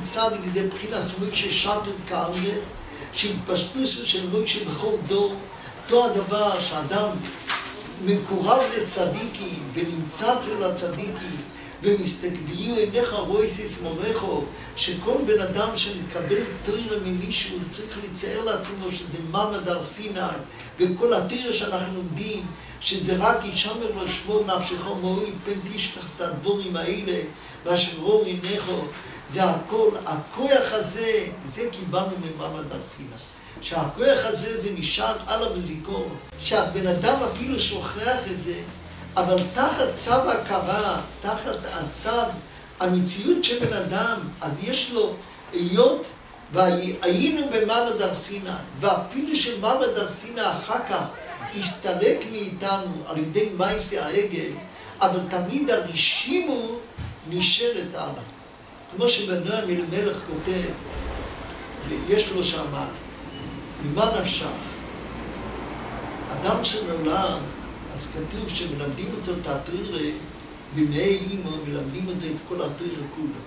צדיק זה מבחינת מוישה שטות כארנס, שהתפשטוסה של מוישה בכל דור, אותו הדבר שאדם מקורב לצדיקים ונמצא אצל הצדיקים, ומסתכביו עיניך רויסיס מורךו, שכל בן אדם שמקבל תורה ממישהו צריך לצייר לעצמו שזה מעמד הר סיני, וכל התורה שאנחנו לומדים, שזה רק ישמר לו שמור נפשך מועיל, פן תשכח סדבורים האלה, ואשר אור עיניך, זה הכל, הכוח הזה, זה קיבלנו ממעמד הר סיני. שהכוח הזה זה נשאר הלאה בזיכרון, שהבן אדם אפילו שוכח את זה, אבל תחת צו הכרה, תחת הצו, המציאות של בן אדם, אז יש לו היות, והיינו במעמד הר סיני, ואפילו שמעמד הר סיני אחר כך הסתלק מאיתנו על ידי מעשה העגל, אבל תמיד הרשימו נשארת הלאה. כמו שבנועם אלימלך כותב, ויש לו שמה, ממה נפשך? אדם שנולד, אז כתוב שמלמדים אותו את התורה, במאי אימו מלמדים אותו את כל התורה כולו.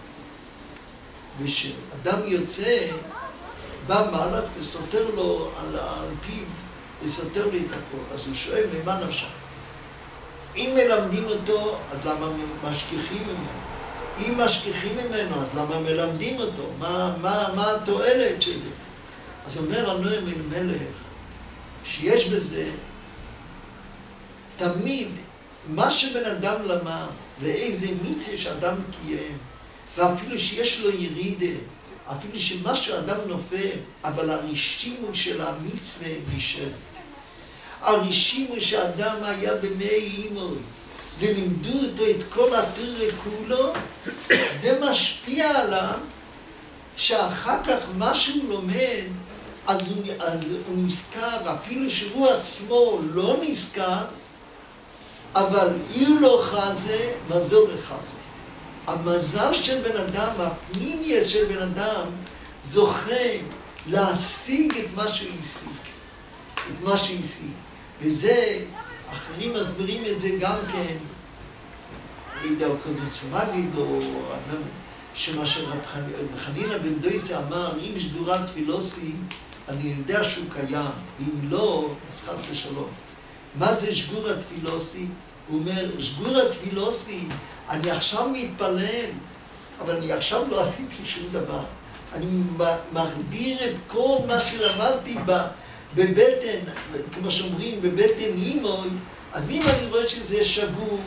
ושאדם יוצא, בא מלאך וסותר לו על פיו, וסותר לי את הכל. אז הוא שואל, ממה נפשך? אם מלמדים אותו, אז למה משכיחים ממנו? אם משכיחים ממנו, אז למה מלמדים אותו? מה התועלת שזה? אז אומר הנועם אלימלך, שיש בזה תמיד מה שבן אדם למד, ואיזה מצווה שאדם קיים, ואפילו שיש לו ירידה, אפילו שמשהו אדם נופל, אבל הרשימו של המצווה נשאר. הרשימו שאדם היה במאי אימוי, ולימדו אותו את כל התורה כולו, זה משפיע עליו, שאחר כך מה שהוא לומד, אז הוא נזכר, אפילו שהוא עצמו לא נזכר, אבל אילו לא חזה, מזל לחזה. המזל של בן אדם, הפנימיות של בן אדם, זוכה להשיג את מה שהוא השיג. את מה שהוא השיג. וזה, אחרים מסבירים את זה גם כן, בידי הקוזיץ מגיד, שמה שרב חנינא בן דויסה אמר, אם שדורה תפילוסי, אני יודע שהוא קיים, ואם לא, אז חס ושלום. מה זה שגורה תפילוסי? הוא אומר, שגורה תפילוסי, אני עכשיו מתפלל, אבל אני עכשיו לא עשיתי שום דבר. אני מחדיר את כל מה שלמדתי בבטן, כמו שאומרים, בבטן אימוי, אז אם אני רואה שזה שגור,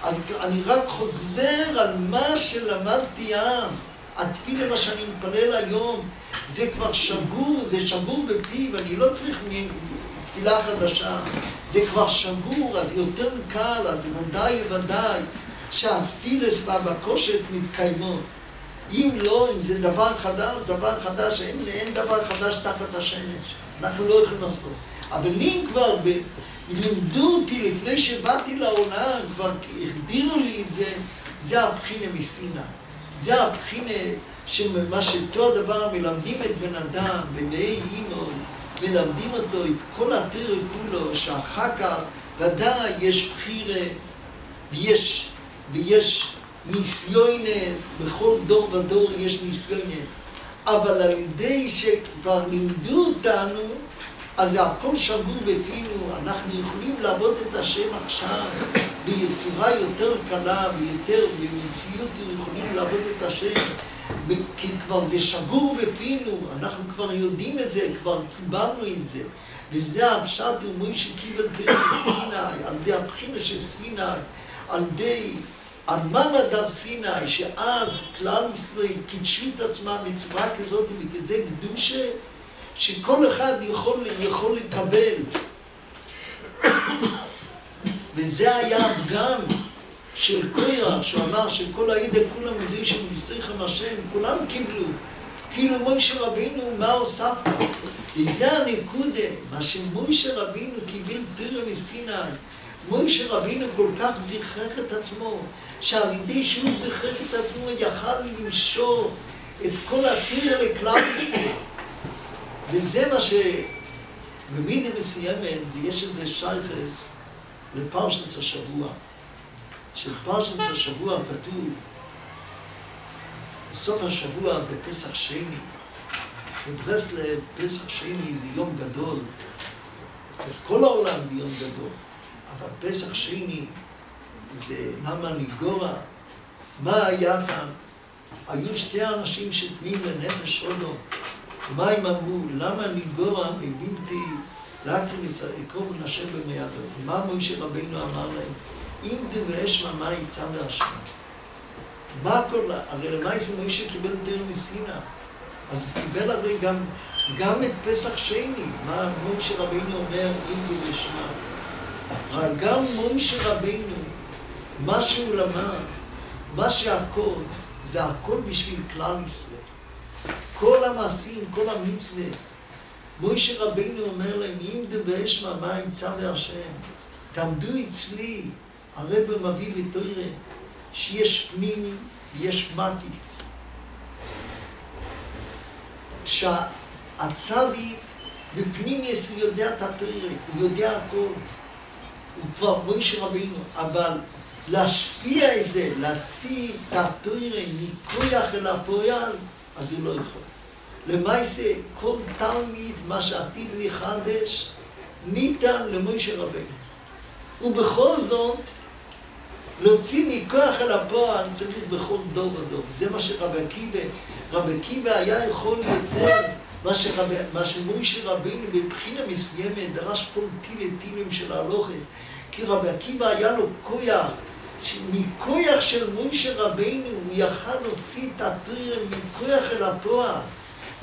אז אני רק חוזר על מה שלמדתי אז. התפילה, מה שאני מתפלל היום, זה כבר שגור, זה שגור בפיו, אני לא צריך תפילה חדשה. זה כבר שגור, אז יותר קל, אז ודאי וודאי שהתפילס והבקושת מתקיימות. אם לא, אם זה דבר חדש, אין דבר חדש תחת השמש. אנחנו לא יכולים לעשות. אבל אם כבר לימדו אותי לפני שבאתי לעולם, כבר החדירו לי את זה, זה הבחינה מסיני. זה הבחינה שמה שאותו הדבר מלמדים את בן אדם, במאי אימו, מלמדים אותו את כל התרא כולו, שאחר כך ודאי יש בחירה ויש ניסיונס, בכל דור ודור יש ניסיונס. אבל על ידי שכבר לימדו אותנו, אז זה הכל שגור בפינו, אנחנו יכולים לעבוד את השם עכשיו ביצורה יותר קלה ויותר במציאות יכולים לעבוד את השם, כי כבר זה שגור בפינו, אנחנו כבר יודעים את זה, כבר קיבלנו את זה. וזה הפשט ומוישה קיבל תרא מסיני, על ידי הבחינה של סיני, על ידי המעמד הר סיני, שאז כלל ישראל קידשו את עצמם בצורה כזאת וכזה קדושה, שכל אחד יכול לקבל. וזה היה הפגם של קורח, שהוא אמר שכל העדה כולם יודעים שמסריחם השם, כולם קיבלו. כאילו מוישה רבינו, מה הוספת? וזה הנקודה, מה שמוישה רבינו קיבל תרא מסיני. מוישה רבינו כל כך זכרך את עצמו, שעל ידי שהוא זכרך את עצמו יכל למשור את כל התרא לכלל ישראל. וזה מה שבמידה מסוימת, יש את זה שייכס לפרשת השבוע. שבפרשת השבוע כתוב, בסוף השבוע זה פסח שני. בברסלב פסח שני זה יום גדול. אצל כל העולם זה יום גדול. אבל פסח שני זה למה ניגורה. מה היה כאן? היו שתי אנשים שתמים לנפש עולו. מה הם אמרו? למה ניגורה מבלתי להקריב יקרוב ונשב במיידו? מה מוישה רבינו אמר להם? אם דבאש מה יצא מהשם. מה הכל? הרי למעשה מוישה קיבל תרא מסיני. אז הוא קיבל הרי גם את פסח שני. מה מוישה רבינו אומר? אם דבאש מה. אבל גם מוישה רבינו, מה שהוא למד, מה שהכל, זה הכל בשביל כלל ישראל. כל המעשים, כל המצוות. מוישה רבינו אומר להם, אם דבאש מה יצא מהשם. תעמדו אצלי, הרב מביא בתורה, שיש פנימי ויש מקיף. שהצדיק בפנימי יודע את התורה, הוא יודע הכל. הוא כבר מוישה רבינו, אבל להשפיע את זה, להוציא את התורה מכוח אל הפועל, אז הוא לא יכול. למעשה, כל תלמיד, מה שעתיד לחדש, ניתן למוישה רבינו. ובכל זאת, להוציא מכוח אל הפועל צריך בכל דור ודור. זה מה שרבי עקיבא היה יכול יותר, מה שמוישה רבינו בבחינה מסוימת דרש כל תילים של ההלכה. כי רבי עקיבא היה לו כוח, מכוח של מוישה רבינו הוא יכל להוציא את התורה מכוח אל הפועל.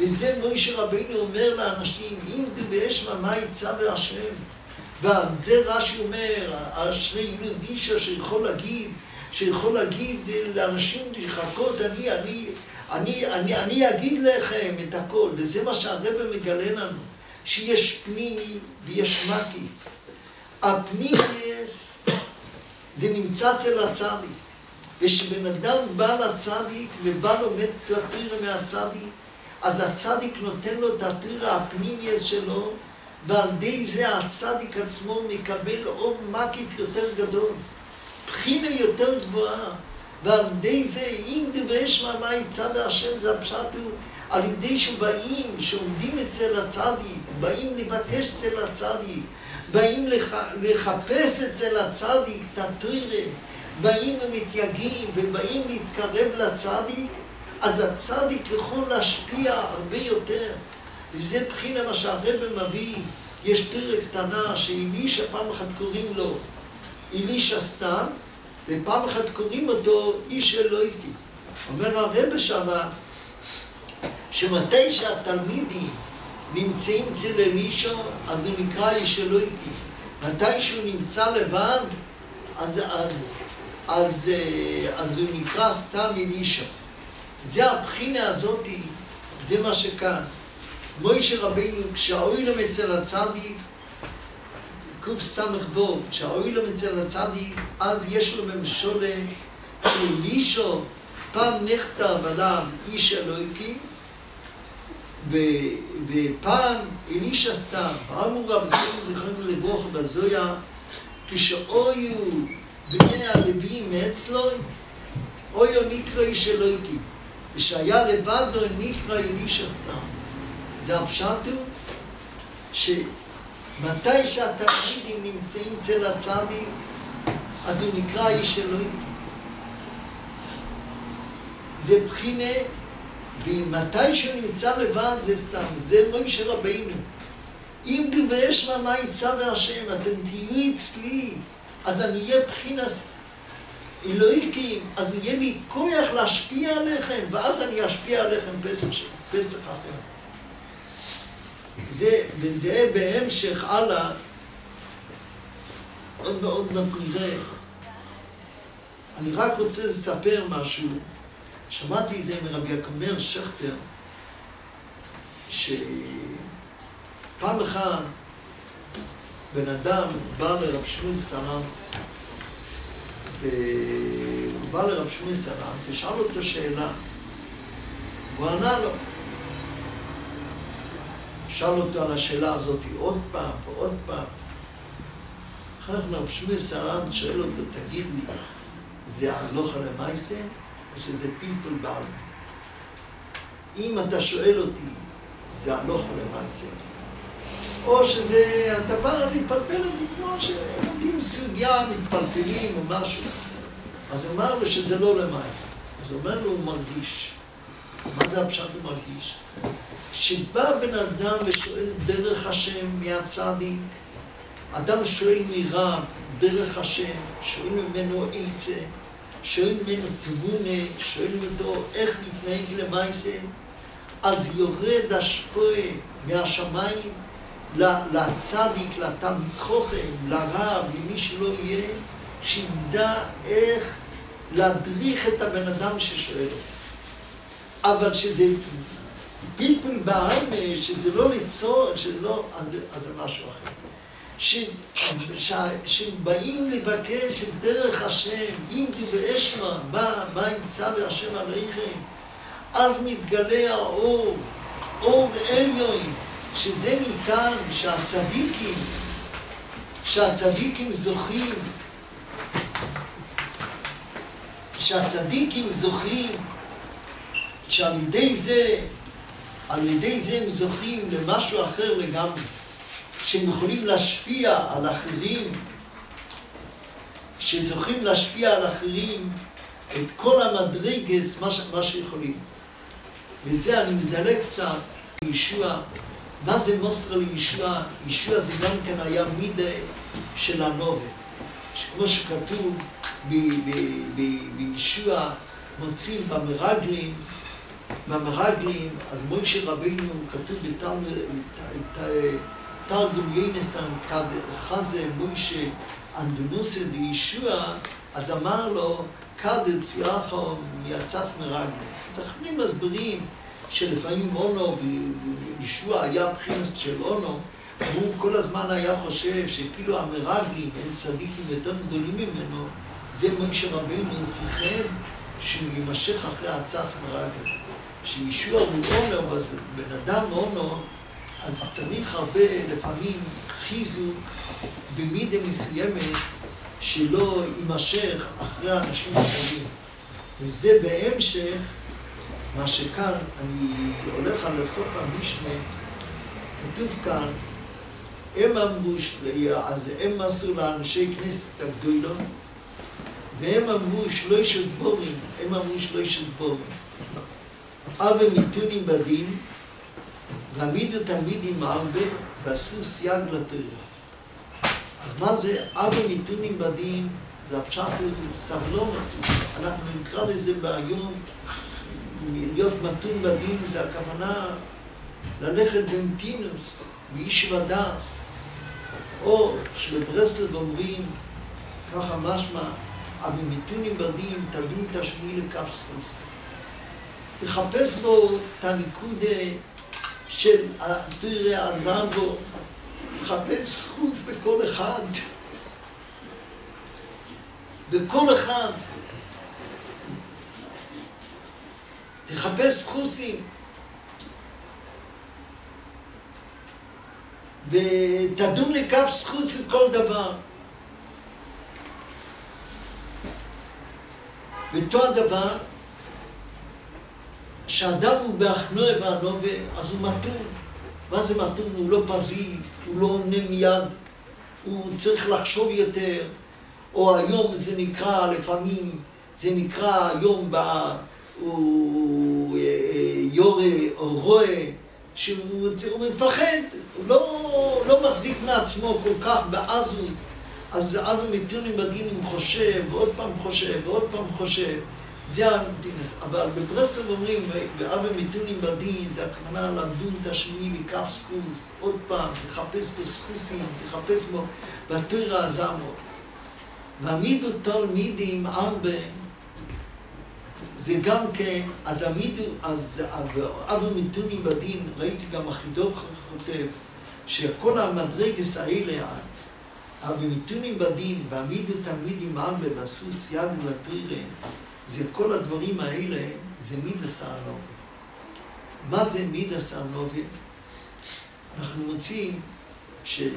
וזה מוישה רבינו אומר לאנשים, אם דבאש מה יצא מהשם. ועל זה רש"י אומר, אשרי ילד אישה שיכול להגיד לאנשים לחכות, אני אגיד לכם את הכל. וזה מה שהרב מגלה לנו, שיש פנימי ויש מקיף. הפנימיס זה נמצא אצל הצדיק. ושבן אדם בא לצדיק ובא לומד את התורה מהצדיק, אז הצדיק נותן לו את התורה הפנימיס שלו, ועל ידי זה הצדיק עצמו מקבל אור מקיף יותר גדול, בחינה יותר גבוהה. ועל ידי זה, אם דברי שמע מה יצא בהשם, זה הפשט הוא, על ידי שבאים, שעומדים אצל הצדיק, באים לבקש אצל הצדיק, באים לחפש אצל הצדיק את התורה, באים ומתייגעים ובאים להתקרב לצדיק, אז הצדיק יכול להשפיע הרבה יותר. וזה בחינה מה שהרבא מביא. יש תורה קטנה שאלישע פעם אחת קוראים לו אלישע סתם, ופעם אחת קוראים אותו איש אלוהיקי. אומר הרבא שמה, שמתי שהתלמידים נמצאים אצל אלישע, אז הוא נקרא איש אלוהיקי. מתי שהוא נמצא לבד, אז הוא נקרא סתם אלישע. זה הבחינה הזאת, זה מה שכאן. מוישה רבינו, כשהאוילם אצל הצדיק, קוף סמך בוב, כשהאוילם אצל הצדיק, אז יש לו ממשולה, אלישע, פעם נכתב עליו איש אלוהיקים, ופעם אלישע סתם, אמרו רב זכרנו לברכה בזויה, כשאויו בני הלוויים מאצלו, אויו נקרא איש אלוהיקים, ושהיה לבדו נקרא אלישע סתם. זה הפשט הוא שמתי שהתלמידים נמצאים אצל הצדיק, אז הוא נקרא איש אלוהים. זה בחינה, ומתי שהוא נמצא לבד זה סתם, זה מוישה רבינו. אם דברי שמע מה יצא בהשם, אתם תהיו אצלי, אז אני אהיה בחינס אלוהיקים, אז יהיה לי כוח להשפיע עליכם, ואז אני אשפיע עליכם פסח אחר. וזה בהמשך הלאה, עוד מאוד נראה. אני רק רוצה לספר משהו. שמעתי את זה מרבי יקמר שכטר, שפעם אחת בן אדם בא לרב שמואל סלנט, והוא בא לרב שמואל סלנט ושאל אותו שאלה, והוא ענה לו. שאל אותו על השאלה הזאת עוד פעם ועוד פעם. אחר כך רב שמואל סלנט שואל אותו, תגיד לי, זה הלכה למעשה או שזה פלפול בעל? אם אתה שואל אותי, זה הלכה למעשה, או שזה, אתה בא להתפלפל אותי כמו שלומדים סוגיה, מתפלפלים או משהו. אז הוא אמר לו שזה לא למעשה. אז הוא אומר לו, הוא מרגיש. מה זה הפשט הוא מרגיש? שבא בן אדם ושואל דרך השם מהצדיק, אדם שואל מרב דרך השם, שואל ממנו עצה, שואל ממנו תבונה, שואל ממנו איך להתנהג למעשה, אז יורד השפוע מהשמיים לצדיק, לתלמיד חכם, לרב, למי שלא יהיה, שידע איך להדריך את הבן אדם ששואל אותו. אבל שזה פלפול בעם, שזה לא ליצור, שלא, אז זה משהו אחר. שבאים לבקש את דרך השם, אם דברי שמע, מה יצא בהשם עליכם, אז מתגלה האור, אור עליון, שזה ניתן, שהצדיקים זוכים, שעל ידי זה הם זוכים למשהו אחר לגמרי, שהם יכולים להשפיע על אחרים, שזוכים להשפיע על אחרים את כל המדרגס, מה שיכולים. וזה אני מדלג קצת לישוע. מה זה מוסר לישוע? ישוע זה גם כן היה מידה של הנובה. שכמו שכתוב בישוע מוצאים במרגלים, אז מוישה רבינו כתוב בתרגום יונסן חזה מוישה אנדונוסה דישוע, אז אמר לו, כד צירחו מיצת מרגלים. אז אחרים מסבירים שלפעמים אונו, וישוע היה בחינס של אונו, הוא כל הזמן היה חושב שכאילו המרגלים הם צדיקים יותר גדולים ממנו, זה מוישה רבינו פיחד שהוא יימשך אחרי הצת מרגלים. שישוע הוא אונו, אז בן אדם אונו, אז צריך הרבה לפעמים חיזוק במידה מסוימת שלא יימשך אחרי אנשים אחרים. וזה בהמשך, מה שכאן, אני הולך על הסוף המשנה, כתוב כאן, הם אמרו, אז הם מסרו לאנשי כנסת הגדולה, והם אמרו שלושה דבורים, אבל מיתונים בדין, ועמידו תלמידים הרבה, ועשו סייג לתורה. אז מה זה אבל מיתונים בדין? זה הפשט סבלונות. אנחנו נקרא לזה בהיום, להיות מתון בדין, זה הכוונה ללכת במתינוס, באיש ודס. או שבברסלב אומרים, ככה משמע, אבל מיתונים בדין, תדון את השני לכף סחוס. תחפש בו את הניקודה של התורה עזר בו, תחפש סחוס בכל אחד. בכל אחד. תחפש סחוסים. ותדון לכף סחוס בכל דבר. ואותו הדבר, שאדם הוא בהכנוע וענווה, אז הוא מתון. מה זה מתון? הוא לא פזיז, הוא לא עונה מיד, הוא צריך לחשוב יותר. או היום זה נקרא, לפעמים, זה נקרא היום הוא יורה או רואה, שהוא מפחד, הוא לא מחזיק מעצמו כל כך בעזוז. אז אבא מתונים בדינים חושב, ועוד פעם חושב, ועוד פעם חושב. זה המתינס. אבל בברסלב אומרים, ואבא מתונים בדין, זה הכוונה לדון את השני לכף סחוס, עוד פעם, לחפש בו סחוסים, לחפש בו בתורה הזמות. ועמידו תלמידים הרבה, זה גם כן, אז אבא מתונים בדין, ראיתי גם החידוך כותב, שכל המדרגס האלה, אבל מיתונים בדין, ועמידו תלמידים הרבה, ועשו סייג לתורה, זה כל הדברים האלה, זה מידס הענווה. מה זה מידס הענווה? אנחנו מוצאים שרבן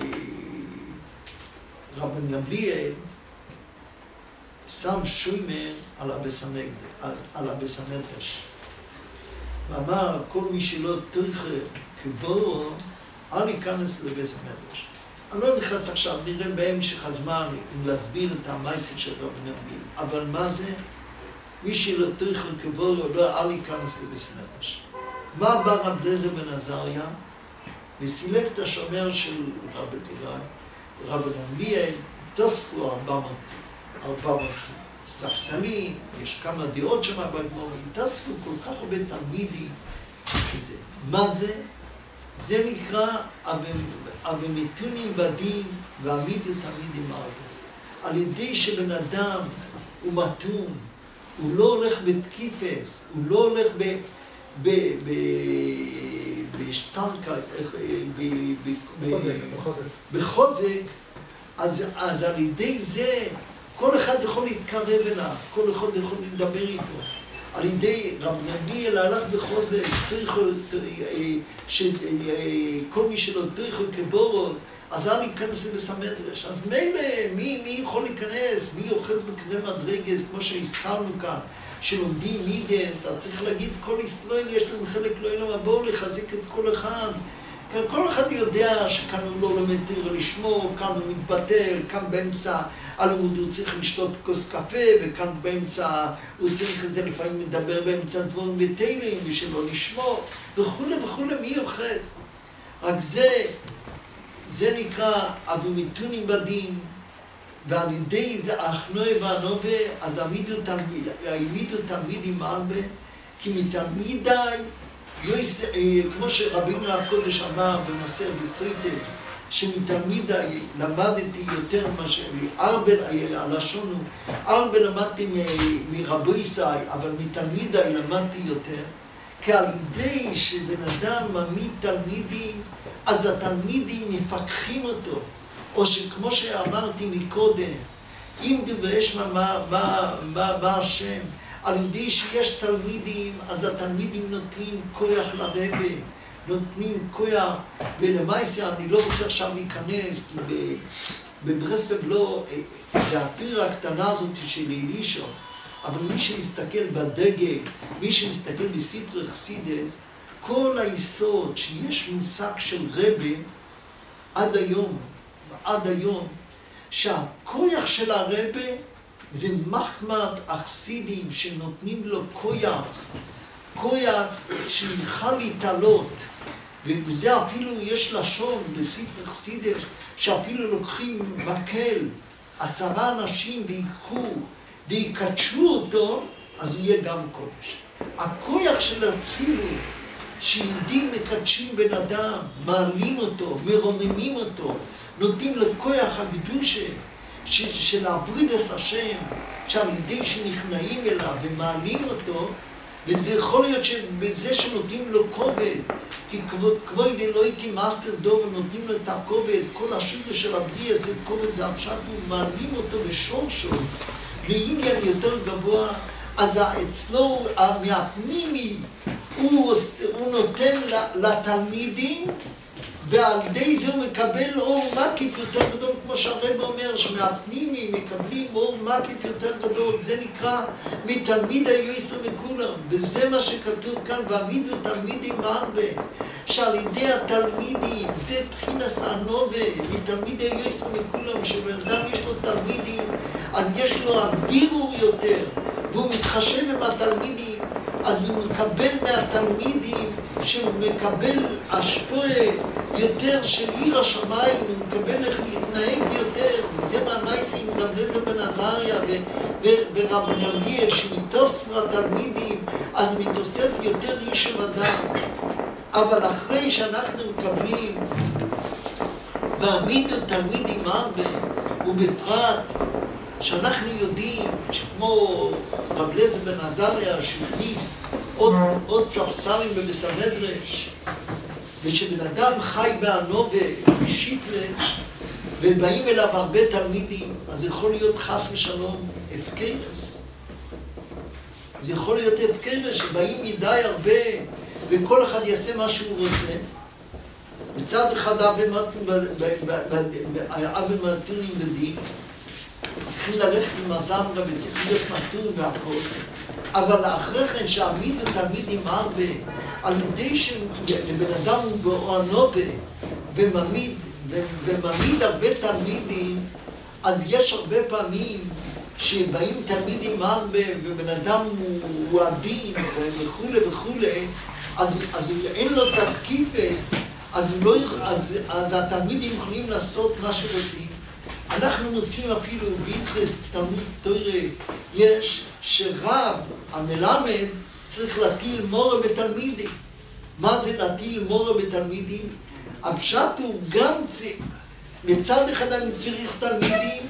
גמליאל שם שוימר על הבס המדרש. ואמר, כל מי שלא תרחה כבורו, אל ייכנס לבס המדרש. אני לא נכנס עכשיו, נראה בהמשך הזמן אם להסביר את המייסט של רבן גמליאל. אבל מה זה? מי שלא תרחה כבורו, לא אל ייכנס לבס המדרש. מה בא רב אליעזר בן עזריה? וסילק את השומר של רבן גמליאל, תוספו 400 ספסלים, יש כמה דעות שם בגמרא, התאספו כל כך הרבה תלמידים. מה זה? זה נקרא אבל מיתונים בדין ועמידו תלמידים הרבה. על ידי שבן אדם הוא מתון, הוא לא הולך בתקיפס, הוא לא הולך בחוזק, אז על ידי זה כל אחד יכול להתקרב אליו, כל אחד יכול לדבר איתו. על ידי רב גמליאל הלך בחוזק, כל מי שלא תרחו כבורו, אז אל ייכנס לבס המדרש. אז מילא, מי יכול להיכנס? מי אוחז בכזה מדרגס, כמו שהזכרנו כאן, שלומדים מידס, אז צריך להגיד, כל ישראל יש להם חלק לא אלא מבוא לחזק את כל אחד. כל אחד יודע שכאן הוא לא לומד תורה לשמור, כאן הוא מתבטל, כאן באמצע הלימוד הוא צריך לשתות כוס קפה, וכאן באמצע הוא צריך את זה לפעמים לדבר באמצע דברים ותהילים, ושלא לשמור, וכו' וכו', מי אוחז? רק זה נקרא אבל מיתונים בדין, ועל ידי זה האחנוע והענווה, אז העמידו תלמידים הרבה, כי מתלמידי, כמו שרבינו הקודש אמר במסכת בסייטה, שמתלמידי למדתי יותר מאשר הלשון הוא, הרבה למדתי מרבי ישראל, אבל מתלמידי למדתי יותר, כי על ידי שבן אדם מעמיד תלמידים, אז התלמידים מפקחים אותו, או שכמו שאמרתי מקודם, אם דבשמה מה השם, על ידי שיש תלמידים, אז התלמידים נותנים כוח לרבי, נותנים כוח, ולמעשה אני לא רוצה עכשיו להיכנס, כי בברסלב לא, זה הפיר הקטנה הזאת של אלישע, אבל מי שמסתכל בדגל, מי שמסתכל בספרי חסידס, כל היסוד שיש מושג של רבי עד היום, שהכוח של הרבי זה מחמד החסידים שנותנים לו כוח שיוכל להתעלות. וזה אפילו יש לשון בספרי חסידס, שאפילו לוקחים מקל 10 אנשים ויקחו ויקדשו אותו, אז הוא יהיה גם קודש. הכוח של הצילות, שיהודים מקדשים בן אדם, מעלים אותו, מרוממים אותו, נותנים לו כוח הקדושה של להבריד את השם, שעל ידי שנכנעים אליו ומעלים אותו, וזה יכול להיות שבזה שנותנים לו כובד, כי כבוד אלוהי כמאסטר דוב, נותנים לו את הכובד, כל השיר של הבריאה, זה כובד, זה הפשט, ומעלים אותו בשורשו, לעניין יותר גבוה, אז אצלו, מהפנימי, הוא נותן לתלמידים, ועל ידי זה הוא מקבל אור מקיף יותר גדול, כמו שהרב אומר, שמהפנימי מקבלים אור מקיף יותר גדול, זה נקרא מתלמיד היועסר מכולם, וזה מה שכתוב כאן, והעמידו תלמידים הרבה, שעל ידי התלמידים, זה בחינס הנובה, מתלמיד היועסר מכולם, שבן אדם יש לו תלמידים, אז יש לו הבירור יותר, והוא מתחשב עם התלמידים, אז הוא מקבל מהתלמידים, שהוא מקבל השפועה יותר של עיר השמיים, הוא מקבל איך להתנהג יותר, וזה מהמייסים רב אליעזר בן עזריה ורב נרגיאל, שמתוסף התלמידים, אז מתוסף יותר איש ודעת. אבל אחרי שאנחנו מקבלים, והעמידו תלמידים הרבה, ובפרט, שאנחנו יודעים שכמו רב אליעזר בן עזריה שהכניס עוד ספסרים במסמדרש, ושבן אדם חי בענובה שיפלס ובאים אליו הרבה תלמידים, אז יכול להיות חס ושלום הפקרס. זה יכול להיות הפקרס שבאים מדי הרבה וכל אחד יעשה מה שהוא רוצה. מצד אחד אבי מתונים בדין, צריכים ללכת עם הזמרה וצריכים להיות מתון והכל. אבל אחרי כן שעמידו תלמידים הרבה, על ידי שבן אדם הוא בענובה ומעמיד הרבה תלמידים, אז יש הרבה פעמים שבאים תלמידים הרבה ובן אדם הוא עדין וכו', אז אין לו תקיפס, אז התלמידים יכולים לעשות מה שרוצים. אנחנו מוצאים אפילו בהלכות תלמוד תורה, יש שרב המלמד צריך להטיל מורה בתלמידים. מה זה להטיל מורה בתלמידים? הפשט הוא גם מצד אחד אני צריך תלמידים,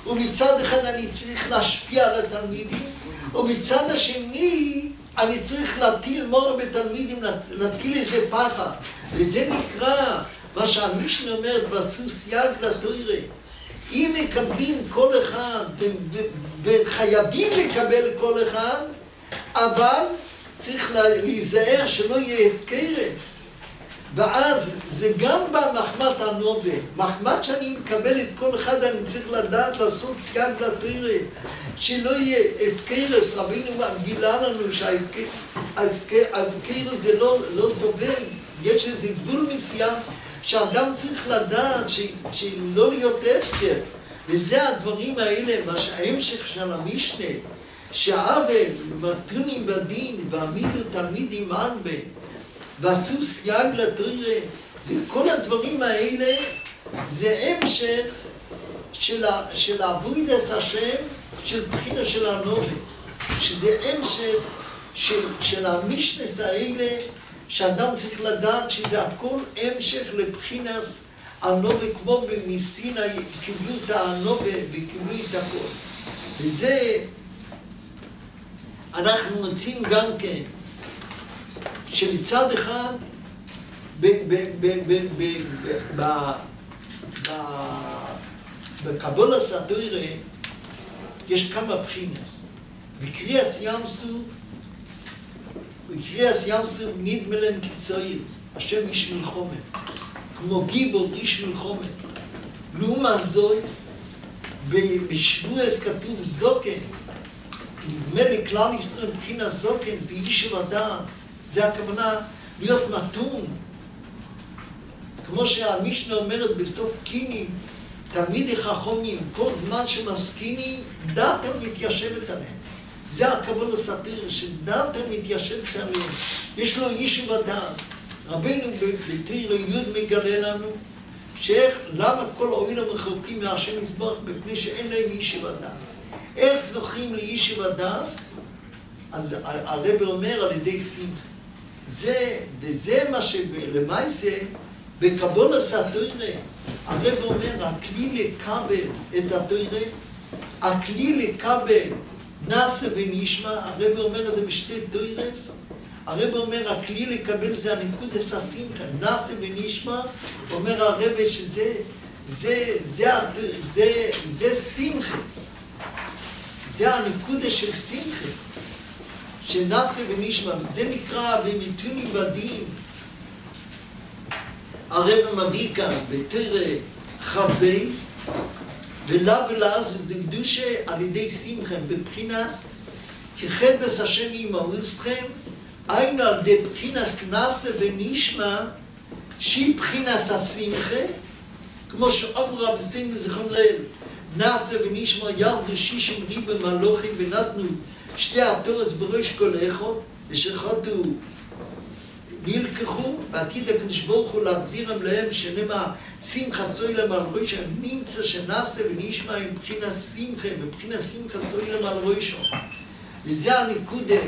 ומצד אחד אני צריך להשפיע על התלמידים, ומצד השני אני צריך להטיל מורה בתלמידים, להטיל איזה פחד. וזה נקרא מה שהמשנה אומרת, ועשו סייג לתורה. אם מקבלים כל אחד, וחייבים לקבל כל אחד, אבל צריך להיזהר שלא יהיה הפקרס. ואז זה גם במחמת הנובה. מחמת שאני מקבל את כל אחד, אני צריך לדעת לעשות סייג לתורה, שלא יהיה הפקרס. רבינו גילה לנו שההפקרס זה לא סובל. יש איזה גבול מסוים שאדם צריך לדעת שלא להיות הפקר. וזה הדברים האלה, מה שההמשך של המשנה, שהעוול מתונים בדין והעמידו תלמידים הרבה, ועשו סייג לתורה, זה כל הדברים האלה, זה המשך של עבודת השם, של בחינה של הנובה, שזה המשך של המשנס האלה, שאדם צריך לדעת שזה הכל המשך לבחינת הנובה, כמו במסינה קיבלו את הנובה וקיבלו את הכל. וזה אנחנו מוצאים גם כן, שמצד אחד בקבולת התורה יש כמה בחינס. בקריאת ים סוף נדמה להם כצעיר, השם איש מלחומת, כמו גיבור איש מלחומת. לעומת זאת, בשבועס כתוב זוקן, נדמה לי כלל ישראל מבחינת זוקן, זה איש ודעת, זה הכוונה להיות מתון. כמו שהמשנה אומרת בסוף קינים, תלמידי חכמים, כל זמן שמסכינים, דעתם מתיישבת עליהם. זה הכבוד הסתיר, שדעתם מתיישבת עליהם. יש לו איש ודעת. רבינו בתורה י' מגלה לנו, למה כל האוהלים רחוקים מהשם יתברך? מפני שאין להם איש ודעת. איך זוכים לאיש ודעת? אז הרב אומר על ידי שמחה. וזה מה שלמעשה, בקבול הסתירה, הרב אומר, הכלי לקבל את התורה, הכלי לקבל נעשה ונשמע, הרב אומר את זה בשתי תורס, הרב אומר, הכלי לקבל זה הנקודס השמחה, נעשה ונשמע, אומר הרב שזה שמחה, זה הנקודס של שמחה, שנעשה ונשמע, וזה נקרא ומיתונים בדין. הרב מביא כאן בתורה חבייס, ולאו ולאז זה קדושה על ידי שמכם בבחינס, כחדבס השם ימהר אתכם, היינו על ידי בחינס נעשה ונשמע, שהיא בחינס השמחה, כמו שאמרו רבותינו זיכרונם לברכה, נעשה ונשמע ירדו 60 ריבי מלאכים ונתנו שתי התורס בראש כל אחד, ושחטו נלקחו, ועתיד הקדוש ברוך הוא להחזירם להם, שנאמר שמחה סוילם על ראשם, נמצא שנעשה ונשמע עם בחינת שמחה, ובחינת שמחה סוילם על ראשם. וזה הנקודה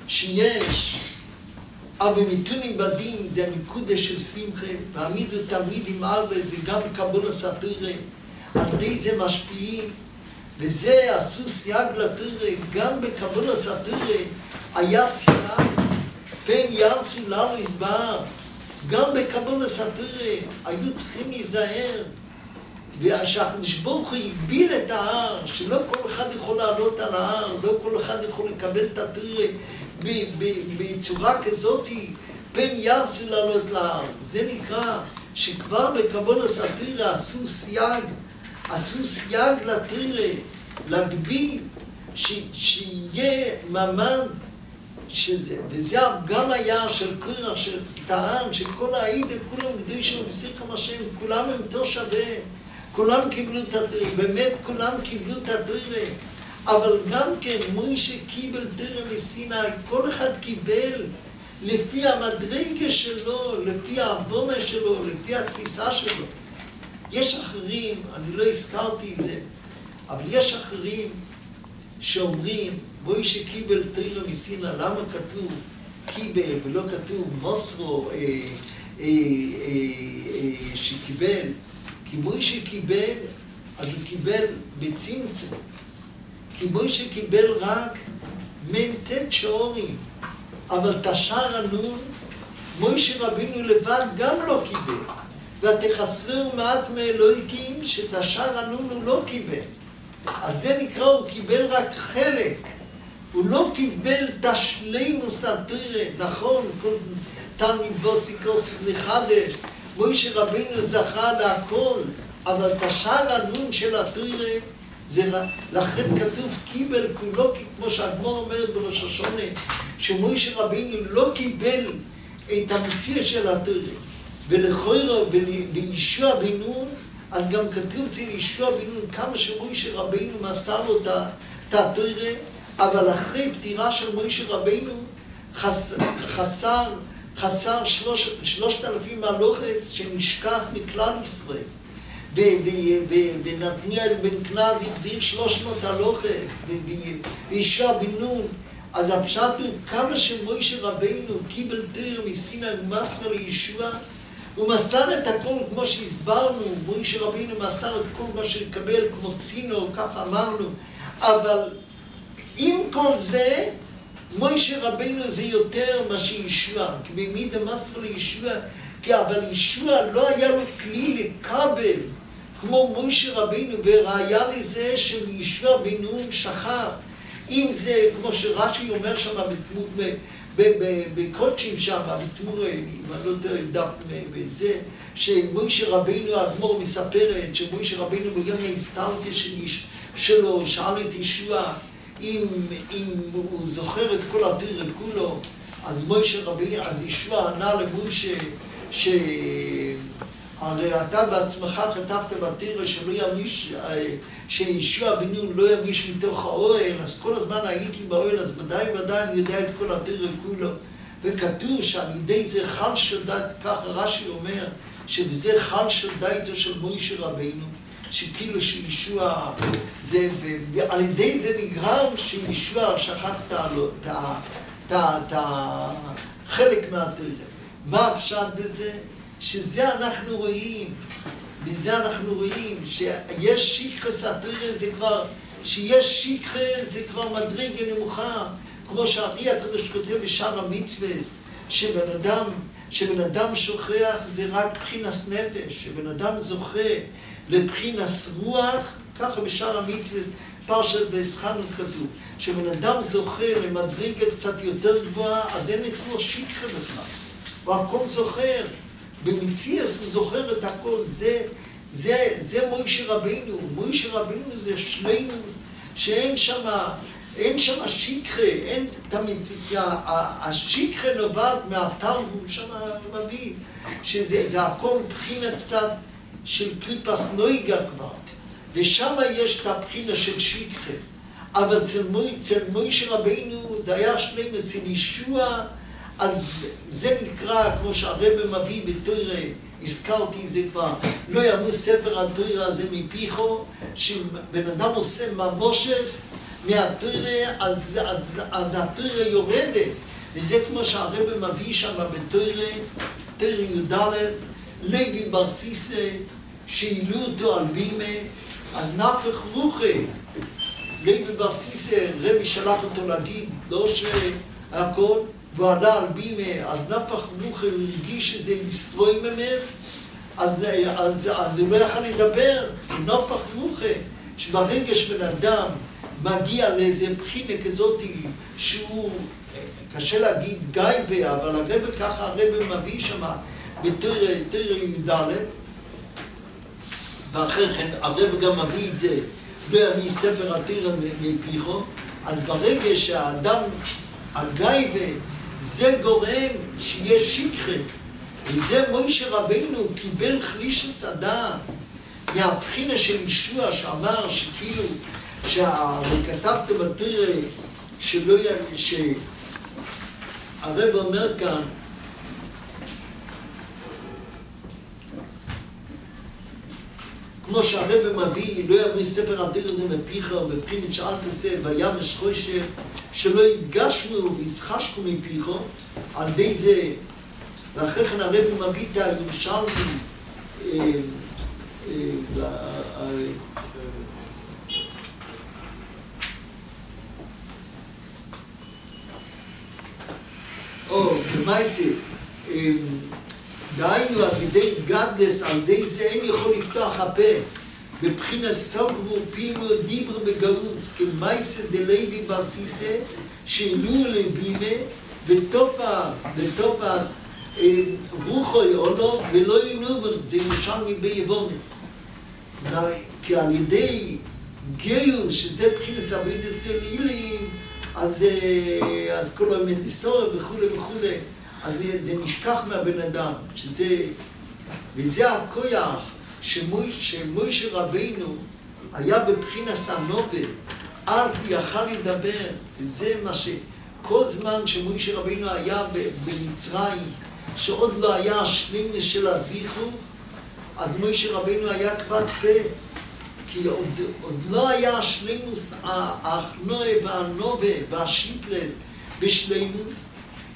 שיש, אבל מיתונים בדין זה הנקודה של שמחה, והעמידו תלמידים ארבע, זה גם בקבול הסתירה, על ידי זה משפיעים, וזה עשו סייג לתירה, גם בקבול הסתירה היה סייג, פן ירצו לנו יסבר, גם בקבול הסתירה היו צריכים להיזהר, ושהקדוש ברוך הוא הגביל את ההר, שלא כל אחד יכול לעלות על ההר, לא כל אחד יכול לקבל את התירה בצורה כזאת, פן ירצו לעלות להר. זה נקרא שכבר בקבול הסתירה עשו סייג לתירה, להגביל, שיהיה ממד, וזה גם היה של קורח, של טען, של כל העידה, כולם קדושים ובשיחם השם, כולם הם תושבי, כולם קיבלו את התורה, באמת כולם קיבלו את התורה, אבל גם כן מוישה קיבל תורה מסיני, כל אחד קיבל לפי המדרגה שלו, לפי העוונה שלו, לפי התפיסה שלו. יש אחרים, אני לא הזכרתי את זה, אבל יש אחרים שאומרים, מוישה קיבל תורה מסיני, למה כתוב קיבל ולא כתוב מוסרו שקיבל? כי מוישה קיבל, אז הוא קיבל בצמצום. כי מוישה קיבל רק מ"ט שעורים, אבל את השאר הנון, מוישה רבינו לבד גם לא קיבל. ותחסרהו מעט מאלוהיקים, שאת השאר הנון הוא לא קיבל. אז זה נקרא, הוא קיבל רק חלק. הוא לא קיבל תשלימוס התורה, נכון, כל תלמיד וסיקוס לחדש, מוישה רבינו זכה להכל, אבל תשאר הנון של התורה, לכן כתוב קיבל כולו, כמו שהגמרא אומרת בראש השונה, שמוישה רבינו לא קיבל את המציאה של התורה, ולכוירו וישוע בן נון, אז גם כתוב אצל ישוע בן נון כמה שמוישה רבינו מסר לו את התורה, אבל אחרי פטירה של מוישה רבינו חסר 3,000 מלוכס שנשכח מכלל ישראל. ונתניאל בן כנז החזיר 300 הלוכס, וישוע בן נון. אז הפשט הוא כמה שמוישה רבינו קיבל תורה מסיני ומסר לישוע, הוא מסר את הכל כמו שהסברנו, מוישה רבינו מסר את כל מה שקבל כמו צינו, ככה אמרנו, אבל עם כל זה, מוישה רבינו זה יותר מה שישוע, כי במידה מסר לישוע, אבל ישוע לא היה לו כלי לקבל, כמו מוישה רבינו, וראיה לזה שישוע בן נון שכח. אם זה, כמו שרש"י אומר שם בקודשים שם, בתמורה, אם אני לא יודע, דף בזה, שמוישה רבינו, הגמרא מספרת, שמוישה רבינו בגם ההסתלקה שלו, שאל את ישוע, אם הוא זוכר את כל התורה כולו, אז מוישה רבינו, אז ישוע ענה למוישה, הרי אתה בעצמך כתבת בתורה שלא ימיש, שישוע בנו לא ימיש מתוך האוהל, אז כל הזמן הייתי באוהל, אז ודאי אני יודע את כל התורה כולו. וכתוב שעל ידי זה חל של דעת, ככה רש"י אומר, שבזה חל של דעתו של מוישה רבינו, שכאילו שישוע זה, ועל ידי זה נגרם שישוע שכח את החלק מהתורה. מה הפשט בזה? שזה אנחנו רואים, בזה אנחנו רואים שיש שיקחס התורה, זה כבר, שיש שיקחה זה כבר מדרגה נמוכה, כמו שהארי הקדוש כותב בשער המצווה, שבן אדם שוכח זה רק בחינס נפש, שבן אדם זוכה לבחינס רוח, ככה בשער המצווה, פרשת וסחנות כתוב, שבן אדם זוכה למדרגה קצת יותר גבוהה, אז אין אצלו שיקחה בכלל, הוא הכל זוכר, במציאס הוא זוכר את הכל, זה מוישה רבינו, מוישה רבינו זה שלימוס, שאין שם שיקחה, אין תמיד, השיקחה נובעת מהתרגום שם מביא, שזה הכל בחינה קצת של קליפס נויגה כבר, ושם יש את הבחינה של שיקחה, אבל אצל מוישה רבינו זה היה שלם, אצל ישוע, אז זה נקרא, כמו שהרבא מביא בתורה, הזכרתי זה כבר, לא ימוס ספר התורה הזה מפיחו, שבן אדם עושה ממושס מהתורה, אז התורה יורדת, וזה כמו שהרבא מביא שם בתורה, תורה י"א, לוי בר סיסא, שהעלו אותו על בימה, אז נפח רוחי, לוי בר סיסא, רבי שלח אותו להגיד, לא שהכל, והוא עלה על בימה, אז נפח רוחי, הוא הרגיש שזה ישרוי ממס, אז הוא לא יכול לדבר, נפח רוחי, שברגע שבן אדם מגיע לאיזה בחינה כזאת, שהוא, קשה להגיד גייבה, אבל הרבא ככה, הרבא מביא שם, בתורה י"א, ואחרי כן הרבא גם מביא את זה, לא ימי ספר התורה מפיחו, אז ברגע שהאדם הגייבה, זה גורם שיש שיקחה, וזה מוישה רבינו קיבל חלישת הדעת מהבחינה של ישוע שאמר שכאילו, וכתבת בתורה שלא, שהרב אומר כאן, כמו שהרב מביא, לא יביא ספר התורה הזה מפיך, ובחינת שאל תעשה, וימש חושך, שלא יתגשמו וישחשקו מפיך, על די זה, ואחרי כן הרב מביא את הירושלמי, במייסה, דהיינו על ידי גדלס, על ידי זה אין יכול לפתוח הפה, בבחינת סוגרו פימו דיבר בגאוץ, כמייסה דלוי בר סיסא, שהעלו לבימה, וטופס רוחוי עולו, ולא ינובר, זה ירושלמי ביבונס. כי על ידי גאוס, שזה בחינת אבידס אלילים, אז כל המדיסור וכו', אז זה נשכח מהבן אדם, וזה הכוח שמוישה רבינו היה בבחינת הנובל, אז יכל לדבר, וזה מה כל זמן שמוישה רבינו היה במצרים, שעוד לא היה השלימוס של הזיכרוך, אז מוישה רבינו היה כבד פה, כי עוד לא היה השלימוס, האחנועה והנובה והשיפלס בשלימוס.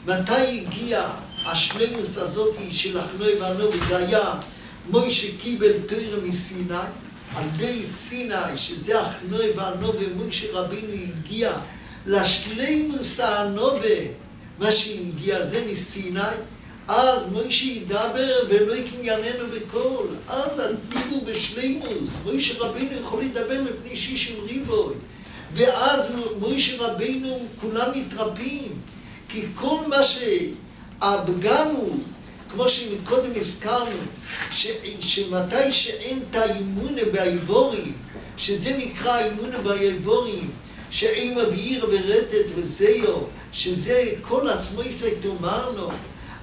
מתי הגיע השלימוס הזאת של האחנועה והנובה? זה היה מוישה קיבל תורה מסיני, על ידי סיני, שזה האחנועה והנובה, מוישה רבינו הגיע לשלימוס הנובה, מה שהגיע זה מסיני, אז מוישה ידבר ולא יקנייננו בקול, אז הדיבור בשלימוס, מוישה רבינו יכול לדבר לפני 60 ריבוי, ואז מוישה רבינו כולם מתרפים, כי כל מה שהפגם הוא, כמו שקודם הזכרנו, שמתי שאין את האימונה באיבורים, שזה נקרא האימונה באיבורים, שאימא ועיר ורטט וזהו, שזה כל עצמו יסתומרנו,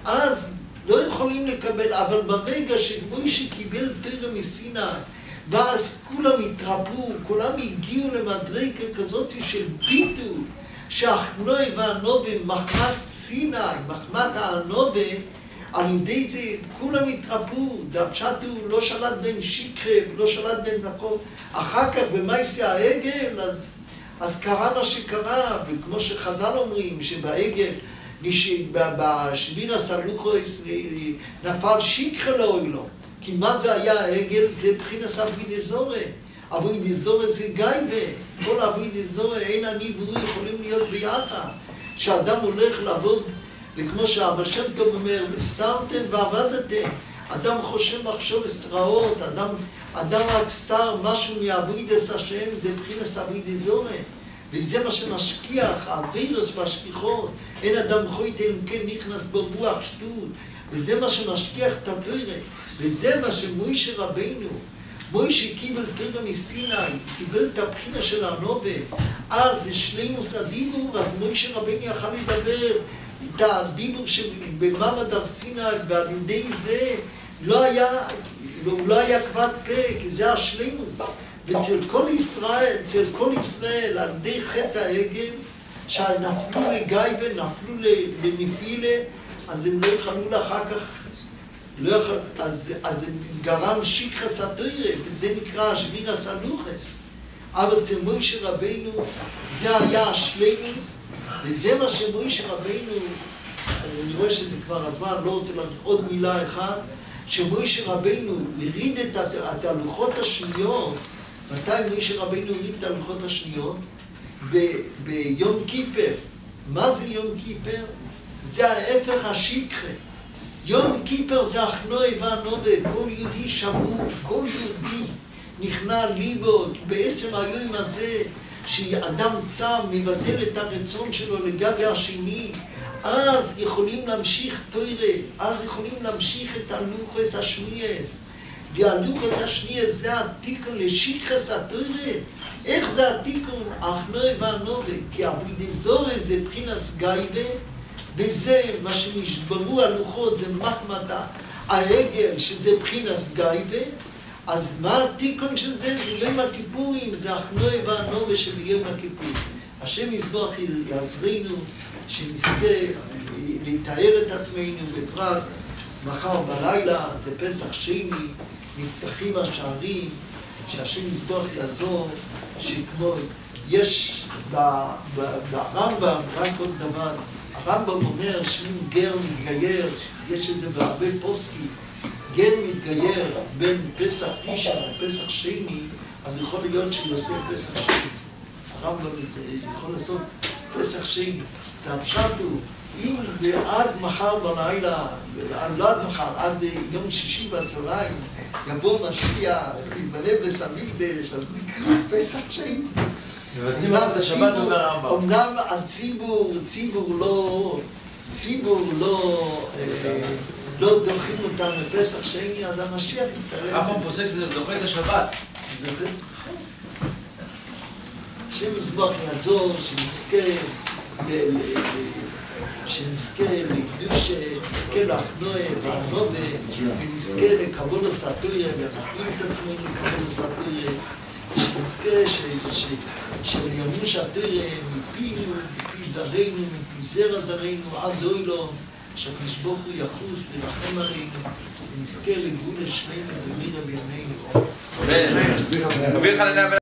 אז לא יכולים לקבל, אבל ברגע שמוישה קיבל תורה מסיני, ואז כולם התרפו, כולם הגיעו למדרגה כזאת של ביטול, שהחנוי והנובה, מחמת סיני, מחמת הנובה, על ידי זה כולם התרפו, זה הפשט הוא לא שלט בהם שיקרה, לא שלט בהם מקום. אחר כך במייסי העגל, אז קרה מה שקרה, וכמו שחז"ל אומרים, שבעגל, בשביר הסלוחוס נפל שיקרה לאוילו. כי מה זה היה העגל? זה בחינס אבוידע זורע. אבוידע זורע זה גייבה. כל אבוידע זורע, אין אני והוא יכולים להיות ביחד. שאדם הולך לעבוד, וכמו שהאבא שם טוב אומר, ושמתם ועבדתם. אדם חושב מחשוב רעות, אדם רק שר משהו מעבוידס השם, זה בחינס אבוידע זורע. וזה מה שמשכיח, הווירוס והשכיחות. אין אדם חויט אלא כן נכנס ברוח שטות. וזה מה שמשכיח את התורה. וזה מה שמוישה רבינו, מוישה קיבל תורה מסיני, קיבל את הבחינה של הנובה, אז זה שלימוס הדיבור, אז מוישה רבינו יכל לדבר את הדיבור שבמעמד הר סיני, ועל ידי זה לא היה כבד פה, כי זה השלימוס. ואצל כל ישראל, על ידי חטא העגל, שנפלו לגייבה, נפלו לנפילה, אז הם לא יכלו לאחר כך, אז זה גרם שיקרס התורה, וזה נקרא שביר הסלוחס. אבל אצל מוישה רבינו, זה היה השלימוס, וזה מה שמוישה רבינו, אני רואה שזה כבר הזמן, לא רוצה להגיד עוד מילה אחת, שמוישה רבינו הריד את הלוחות השניות. מתי מוישה רבינו הריד את הלוחות השניות? ביום כיפר. מה זה יום כיפר? זה ההפך השיקרה. יום כיפר זה החנוי והנובה, כל יהודי שמור, כל יהודי נכנע ליבו, כי בעצם היום הזה שאדם צם מבטל את הרצון שלו לגבי השני, אז יכולים להמשיך תורה, אז יכולים להמשיך את הלוחס השנייס, והלוחס השנייס זה התיקון לשיקרס התורה. איך זה התיקון? החנוי והנובה, כי אבוידע זורע זה בחינס גייבה, וזה מה שנשברו הלוחות, זה מחמת העגל, שזה בחינס גייבה. אז מה התיקון של זה? זה יום הכיפורים, זה החנוי והנובה של יום הכיפורים. השם יזבח יעזרנו, שנזכה להתאר את עצמנו, בפרט מחר בלילה, זה פסח שני, נפתחים השערים, שהשם יזבח יעזור, שכמו, יש ברמב"ם רק עוד דבר, הרמב"ם אומר שאם גר מתגייר, יש איזה בהרבה פוסקים, גר מתגייר בין פסח ראשון לפסח שני, אז יכול להיות שהוא עושה פסח שני. הרמב"ם יכול לעשות פסח שני. זה הפשט הוא, אם עד מחר בלילה, לא עד מחר, עד יום שישי בצהריים, יבוא משיח, יתמלא בית המקדש, אז נקרא פסח שני. אמנם הציבור לא דוחים אותם לפסח שני, אז המשיח יתקרב. הרמב"ם פוסק שזה דוחה את השבת. השם יזבח יעזור, שנזכה לקדושה, נזכה לאחנועה והנובה, ונזכה לקבולת התורה, ונכין את עצמנו לקבולת התורה, שנזכה שלימוש התורה מפינו, מפי זרענו, מפי זרע זרענו, עד אוילו, שהקדוש ברוך הוא יחוס וירחם עלינו, ונזכה לגאולה שלמה ומירה בימינו. אמן.